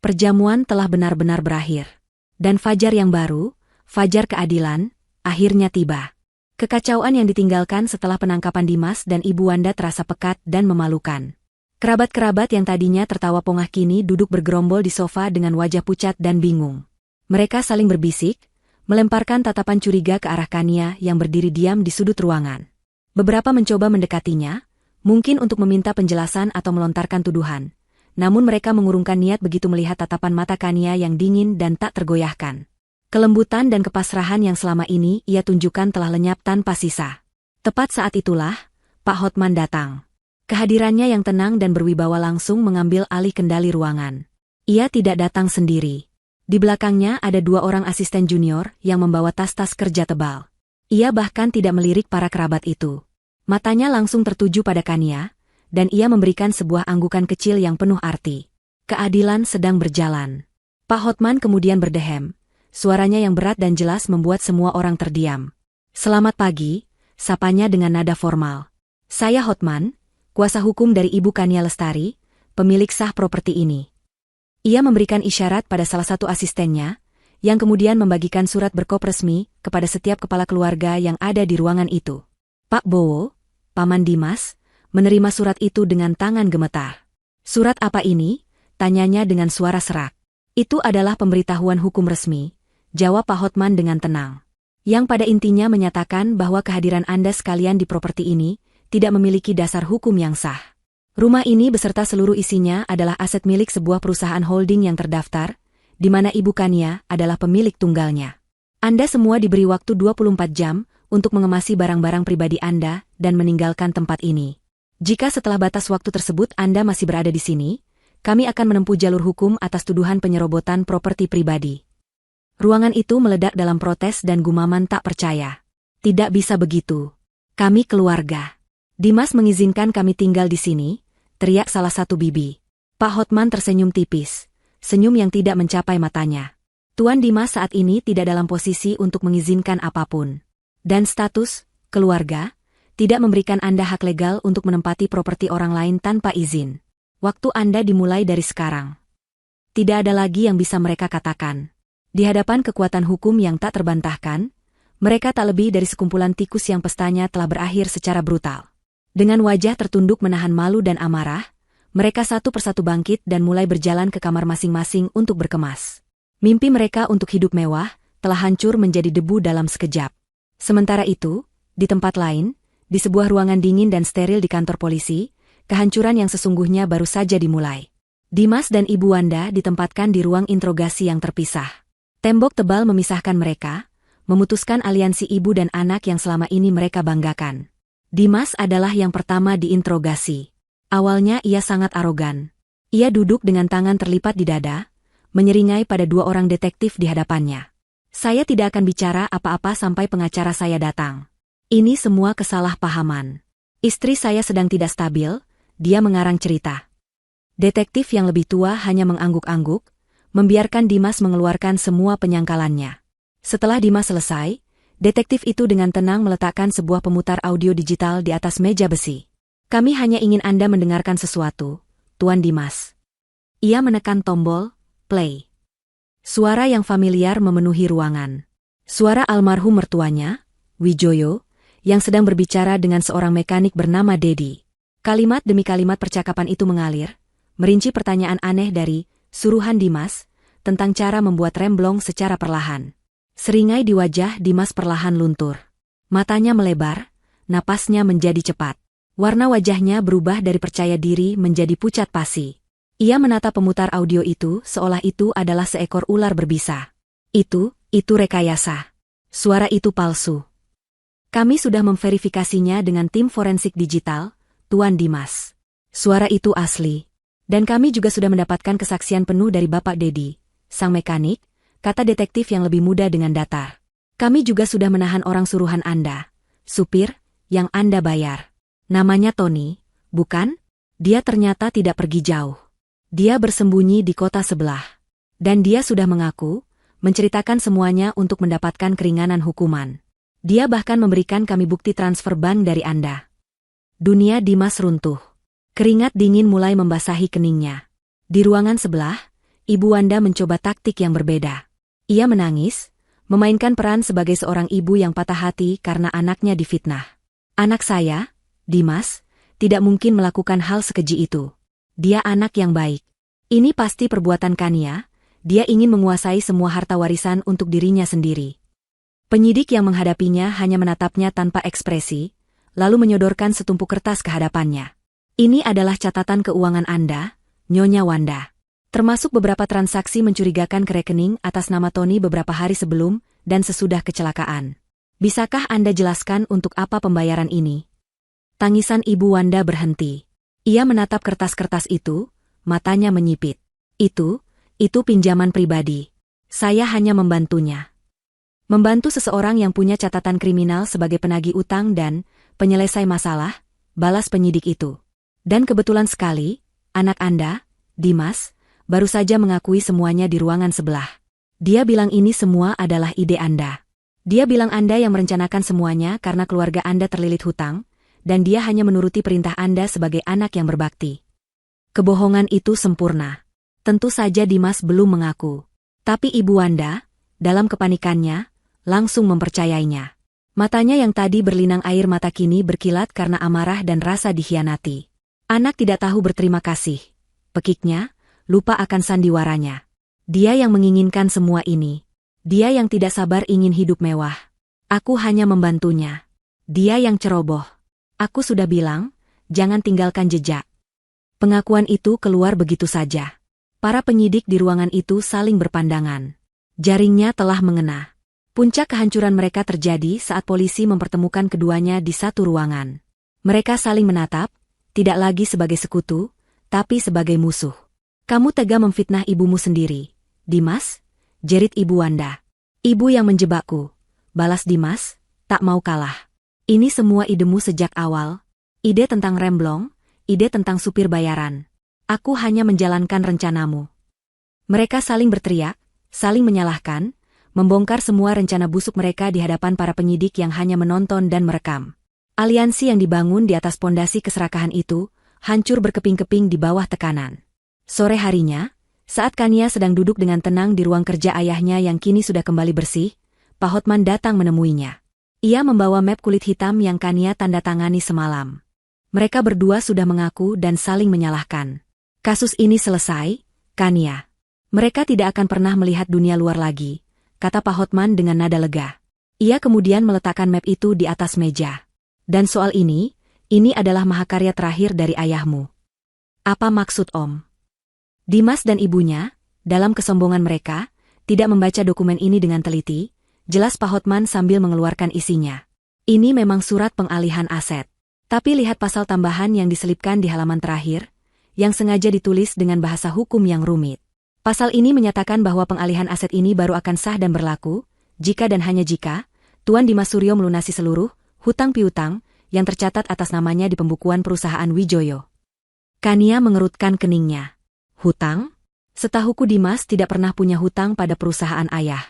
Perjamuan telah benar-benar berakhir. Dan fajar yang baru, fajar keadilan, akhirnya tiba. Kekacauan yang ditinggalkan setelah penangkapan Dimas dan Ibu Wanda terasa pekat dan memalukan. Kerabat-kerabat yang tadinya tertawa pongah kini duduk bergerombol di sofa dengan wajah pucat dan bingung. Mereka saling berbisik, melemparkan tatapan curiga ke arah Kania yang berdiri diam di sudut ruangan. Beberapa mencoba mendekatinya, mungkin untuk meminta penjelasan atau melontarkan tuduhan. Namun mereka mengurungkan niat begitu melihat tatapan mata Kania yang dingin dan tak tergoyahkan. Kelembutan dan kepasrahan yang selama ini ia tunjukkan telah lenyap tanpa sisa. Tepat saat itulah, Pak Hotman datang. Kehadirannya yang tenang dan berwibawa langsung mengambil alih kendali ruangan. Ia tidak datang sendiri. Di belakangnya ada dua orang asisten junior yang membawa tas-tas kerja tebal. Ia bahkan tidak melirik para kerabat itu. Matanya langsung tertuju pada Kania, dan ia memberikan sebuah anggukan kecil yang penuh arti. Keadilan sedang berjalan. Pak Hotman kemudian berdehem. Suaranya yang berat dan jelas membuat semua orang terdiam. "Selamat pagi, sapanya dengan nada formal. Saya Hotman, kuasa hukum dari Ibu Kania Lestari, pemilik sah properti ini. Ia memberikan isyarat pada salah satu asistennya, yang kemudian membagikan surat berkop resmi kepada setiap kepala keluarga yang ada di ruangan itu. Pak Bowo, Paman Dimas, menerima surat itu dengan tangan gemetar. Surat apa ini? Tanyanya dengan suara serak. Itu adalah pemberitahuan hukum resmi, jawab Pak Hotman dengan tenang. Yang pada intinya menyatakan bahwa kehadiran Anda sekalian di properti ini tidak memiliki dasar hukum yang sah. Rumah ini beserta seluruh isinya adalah aset milik sebuah perusahaan holding yang terdaftar, di mana Ibu Kania adalah pemilik tunggalnya. Anda semua diberi waktu 24 jam untuk mengemasi barang-barang pribadi Anda dan meninggalkan tempat ini. Jika setelah batas waktu tersebut Anda masih berada di sini, kami akan menempuh jalur hukum atas tuduhan penyerobotan properti pribadi. Ruangan itu meledak dalam protes dan gumaman tak percaya. Tidak bisa begitu. Kami keluarga. Dimas mengizinkan kami tinggal di sini, teriak salah satu bibi. Pak Hotman tersenyum tipis, senyum yang tidak mencapai matanya. Tuan Dimas saat ini tidak dalam posisi untuk mengizinkan apapun. Dan status, keluarga, tidak memberikan Anda hak legal untuk menempati properti orang lain tanpa izin. Waktu Anda dimulai dari sekarang. Tidak ada lagi yang bisa mereka katakan. Di hadapan kekuatan hukum yang tak terbantahkan, mereka tak lebih dari sekumpulan tikus yang pestanya telah berakhir secara brutal. Dengan wajah tertunduk menahan malu dan amarah, mereka satu persatu bangkit dan mulai berjalan ke kamar masing-masing untuk berkemas. Mimpi mereka untuk hidup mewah telah hancur menjadi debu dalam sekejap. Sementara itu, di tempat lain, di sebuah ruangan dingin dan steril di kantor polisi, kehancuran yang sesungguhnya baru saja dimulai. Dimas dan Ibu Wanda ditempatkan di ruang interogasi yang terpisah. Tembok tebal memisahkan mereka, memutuskan aliansi ibu dan anak yang selama ini mereka banggakan. Dimas adalah yang pertama diinterogasi. Awalnya ia sangat arogan. Ia duduk dengan tangan terlipat di dada, menyeringai pada dua orang detektif di hadapannya. Saya tidak akan bicara apa-apa sampai pengacara saya datang. Ini semua kesalahpahaman. Istri saya sedang tidak stabil, dia mengarang cerita. Detektif yang lebih tua hanya mengangguk-angguk, membiarkan Dimas mengeluarkan semua penyangkalannya. Setelah Dimas selesai, detektif itu dengan tenang meletakkan sebuah pemutar audio digital di atas meja besi. Kami hanya ingin Anda mendengarkan sesuatu, Tuan Dimas. Ia menekan tombol play. Suara yang familiar memenuhi ruangan. Suara almarhum mertuanya, Wijoyo, yang sedang berbicara dengan seorang mekanik bernama Dedi. Kalimat demi kalimat percakapan itu mengalir, merinci pertanyaan aneh dari suruhan Dimas tentang cara membuat remblong secara perlahan. Seringai di wajah Dimas perlahan luntur. Matanya melebar, napasnya menjadi cepat. Warna wajahnya berubah dari percaya diri menjadi pucat pasi. Ia menatap pemutar audio itu seolah itu adalah seekor ular berbisa. Itu rekayasa. Suara itu palsu. Kami sudah memverifikasinya dengan tim forensik digital, Tuan Dimas. Suara itu asli. Dan kami juga sudah mendapatkan kesaksian penuh dari Bapak Dedi, sang mekanik, kata detektif yang lebih muda dengan datar. Kami juga sudah menahan orang suruhan Anda, supir, yang Anda bayar. Namanya Tony, bukan? Dia ternyata tidak pergi jauh. Dia bersembunyi di kota sebelah. Dan dia sudah mengaku, menceritakan semuanya untuk mendapatkan keringanan hukuman. Dia bahkan memberikan kami bukti transfer bank dari Anda. Dunia Dimas runtuh. Keringat dingin mulai membasahi keningnya. Di ruangan sebelah, Ibu Wanda mencoba taktik yang berbeda. Ia menangis, memainkan peran sebagai seorang ibu yang patah hati karena anaknya difitnah. Anak saya, Dimas, tidak mungkin melakukan hal sekeji itu. Dia anak yang baik. Ini pasti perbuatan Kania, dia ingin menguasai semua harta warisan untuk dirinya sendiri. Penyidik yang menghadapinya hanya menatapnya tanpa ekspresi, lalu menyodorkan setumpuk kertas ke hadapannya. Ini adalah catatan keuangan Anda, Nyonya Wanda. Termasuk beberapa transaksi mencurigakan ke rekening atas nama Tony beberapa hari sebelum dan sesudah kecelakaan. Bisakah Anda jelaskan untuk apa pembayaran ini? Tangisan Ibu Wanda berhenti. Ia menatap kertas-kertas itu, matanya menyipit. Itu pinjaman pribadi. Saya hanya membantunya. Membantu seseorang yang punya catatan kriminal sebagai penagih utang dan penyelesai masalah, balas penyidik itu. Dan kebetulan sekali, anak Anda, Dimas, baru saja mengakui semuanya di ruangan sebelah. Dia bilang ini semua adalah ide Anda. Dia bilang Anda yang merencanakan semuanya karena keluarga Anda terlilit hutang, dan dia hanya menuruti perintah Anda sebagai anak yang berbakti. Kebohongan itu sempurna. Tentu saja Dimas belum mengaku. Tapi ibu Anda, dalam kepanikannya, langsung mempercayainya. Matanya yang tadi berlinang air mata kini berkilat karena amarah dan rasa dikhianati. Anak tidak tahu berterima kasih. Pekiknya, lupa akan sandiwaranya. Dia yang menginginkan semua ini. Dia yang tidak sabar ingin hidup mewah. Aku hanya membantunya. Dia yang ceroboh. Aku sudah bilang, jangan tinggalkan jejak. Pengakuan itu keluar begitu saja. Para penyidik di ruangan itu saling berpandangan. Jaringnya telah mengena. Puncak kehancuran mereka terjadi saat polisi mempertemukan keduanya di satu ruangan. Mereka saling menatap, tidak lagi sebagai sekutu, tapi sebagai musuh. Kamu tega memfitnah ibumu sendiri, Dimas, jerit ibu Anda. Ibu yang menjebakku, balas Dimas, tak mau kalah. Ini semua idemu sejak awal. Ide tentang remblong, ide tentang supir bayaran. Aku hanya menjalankan rencanamu. Mereka saling berteriak, saling menyalahkan, membongkar semua rencana busuk mereka di hadapan para penyidik yang hanya menonton dan merekam. Aliansi yang dibangun di atas pondasi keserakahan itu, hancur berkeping-keping di bawah tekanan. Sore harinya, saat Kania sedang duduk dengan tenang di ruang kerja ayahnya yang kini sudah kembali bersih, Pak Hotman datang menemuinya. Ia membawa map kulit hitam yang Kania tanda tangani semalam. Mereka berdua sudah mengaku dan saling menyalahkan. Kasus ini selesai, Kania. Mereka tidak akan pernah melihat dunia luar lagi, kata Pak Hotman dengan nada lega. Ia kemudian meletakkan map itu di atas meja. Dan soal ini adalah mahakarya terakhir dari ayahmu. Apa maksud Om? Dimas dan ibunya, dalam kesombongan mereka, tidak membaca dokumen ini dengan teliti, jelas Pak Hotman sambil mengeluarkan isinya. Ini memang surat pengalihan aset. Tapi lihat pasal tambahan yang diselipkan di halaman terakhir, yang sengaja ditulis dengan bahasa hukum yang rumit. Pasal ini menyatakan bahwa pengalihan aset ini baru akan sah dan berlaku, jika dan hanya jika, Tuan Dimas Suryo melunasi seluruh hutang piutang yang tercatat atas namanya di pembukuan perusahaan Wijoyo. Kania mengerutkan keningnya. Hutang? Setahuku Dimas tidak pernah punya hutang pada perusahaan ayah.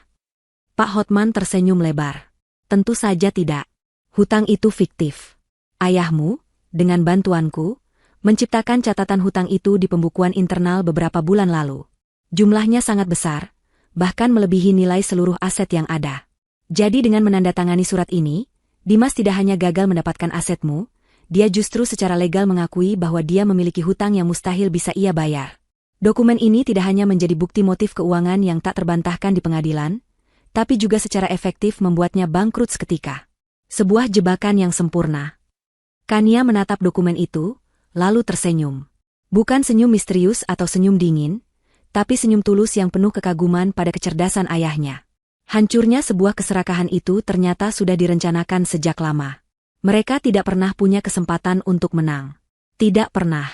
Pak Hotman tersenyum lebar. Tentu saja tidak. Hutang itu fiktif. Ayahmu, dengan bantuanku, menciptakan catatan hutang itu di pembukuan internal beberapa bulan lalu. Jumlahnya sangat besar, bahkan melebihi nilai seluruh aset yang ada. Jadi dengan menandatangani surat ini, Dimas tidak hanya gagal mendapatkan asetmu, dia justru secara legal mengakui bahwa dia memiliki hutang yang mustahil bisa ia bayar. Dokumen ini tidak hanya menjadi bukti motif keuangan yang tak terbantahkan di pengadilan, tapi juga secara efektif membuatnya bangkrut seketika. Sebuah jebakan yang sempurna. Kania menatap dokumen itu, lalu tersenyum. Bukan senyum misterius atau senyum dingin, tapi senyum tulus yang penuh kekaguman pada kecerdasan ayahnya. Hancurnya sebuah keserakahan itu ternyata sudah direncanakan sejak lama. Mereka tidak pernah punya kesempatan untuk menang. Tidak pernah.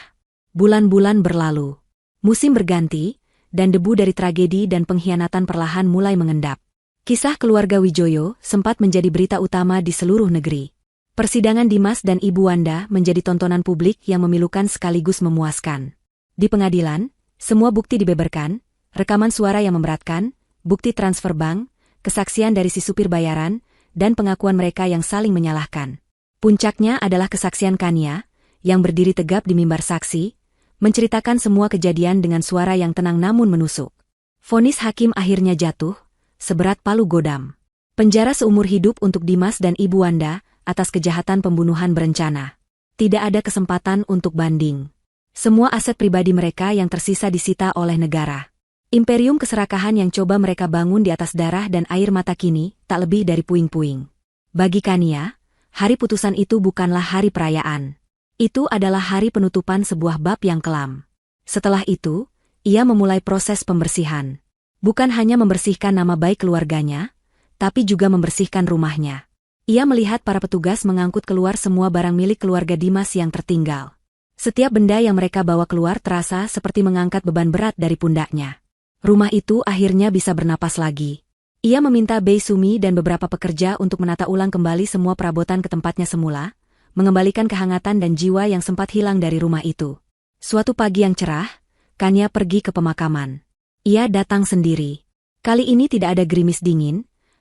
Bulan-bulan berlalu. Musim berganti, dan debu dari tragedi dan pengkhianatan perlahan mulai mengendap. Kisah keluarga Wijoyo sempat menjadi berita utama di seluruh negeri. Persidangan Dimas dan Ibu Wanda menjadi tontonan publik yang memilukan sekaligus memuaskan. Di pengadilan, semua bukti dibeberkan, rekaman suara yang memberatkan, bukti transfer bank, kesaksian dari si supir bayaran, dan pengakuan mereka yang saling menyalahkan. Puncaknya adalah kesaksian Kania, yang berdiri tegap di mimbar saksi, menceritakan semua kejadian dengan suara yang tenang namun menusuk. Vonis hakim akhirnya jatuh, seberat palu godam. Penjara seumur hidup untuk Dimas dan Ibu Wanda, atas kejahatan pembunuhan berencana. Tidak ada kesempatan untuk banding. Semua aset pribadi mereka yang tersisa disita oleh negara. Imperium keserakahan yang coba mereka bangun di atas darah dan air mata kini, tak lebih dari puing-puing. Bagi Kania, hari putusan itu bukanlah hari perayaan. Itu adalah hari penutupan sebuah bab yang kelam. Setelah itu, ia memulai proses pembersihan. Bukan hanya membersihkan nama baik keluarganya, tapi juga membersihkan rumahnya. Ia melihat para petugas mengangkut keluar semua barang milik keluarga Dimas yang tertinggal. Setiap benda yang mereka bawa keluar terasa seperti mengangkat beban berat dari pundaknya. Rumah itu akhirnya bisa bernapas lagi. Ia meminta Bei Sumi dan beberapa pekerja untuk menata ulang kembali semua perabotan ke tempatnya semula, mengembalikan kehangatan dan jiwa yang sempat hilang dari rumah itu. Suatu pagi yang cerah, Kania pergi ke pemakaman. Ia datang sendiri. Kali ini tidak ada gerimis dingin,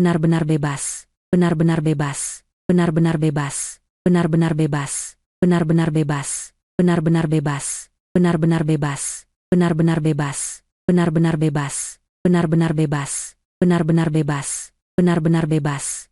benar-benar bebas, benar-benar bebas, benar-benar bebas, benar-benar bebas, benar-benar bebas, benar-benar bebas, benar-benar bebas, benar-benar bebas, benar-benar bebas, benar-benar bebas, benar-benar bebas, benar-benar bebas,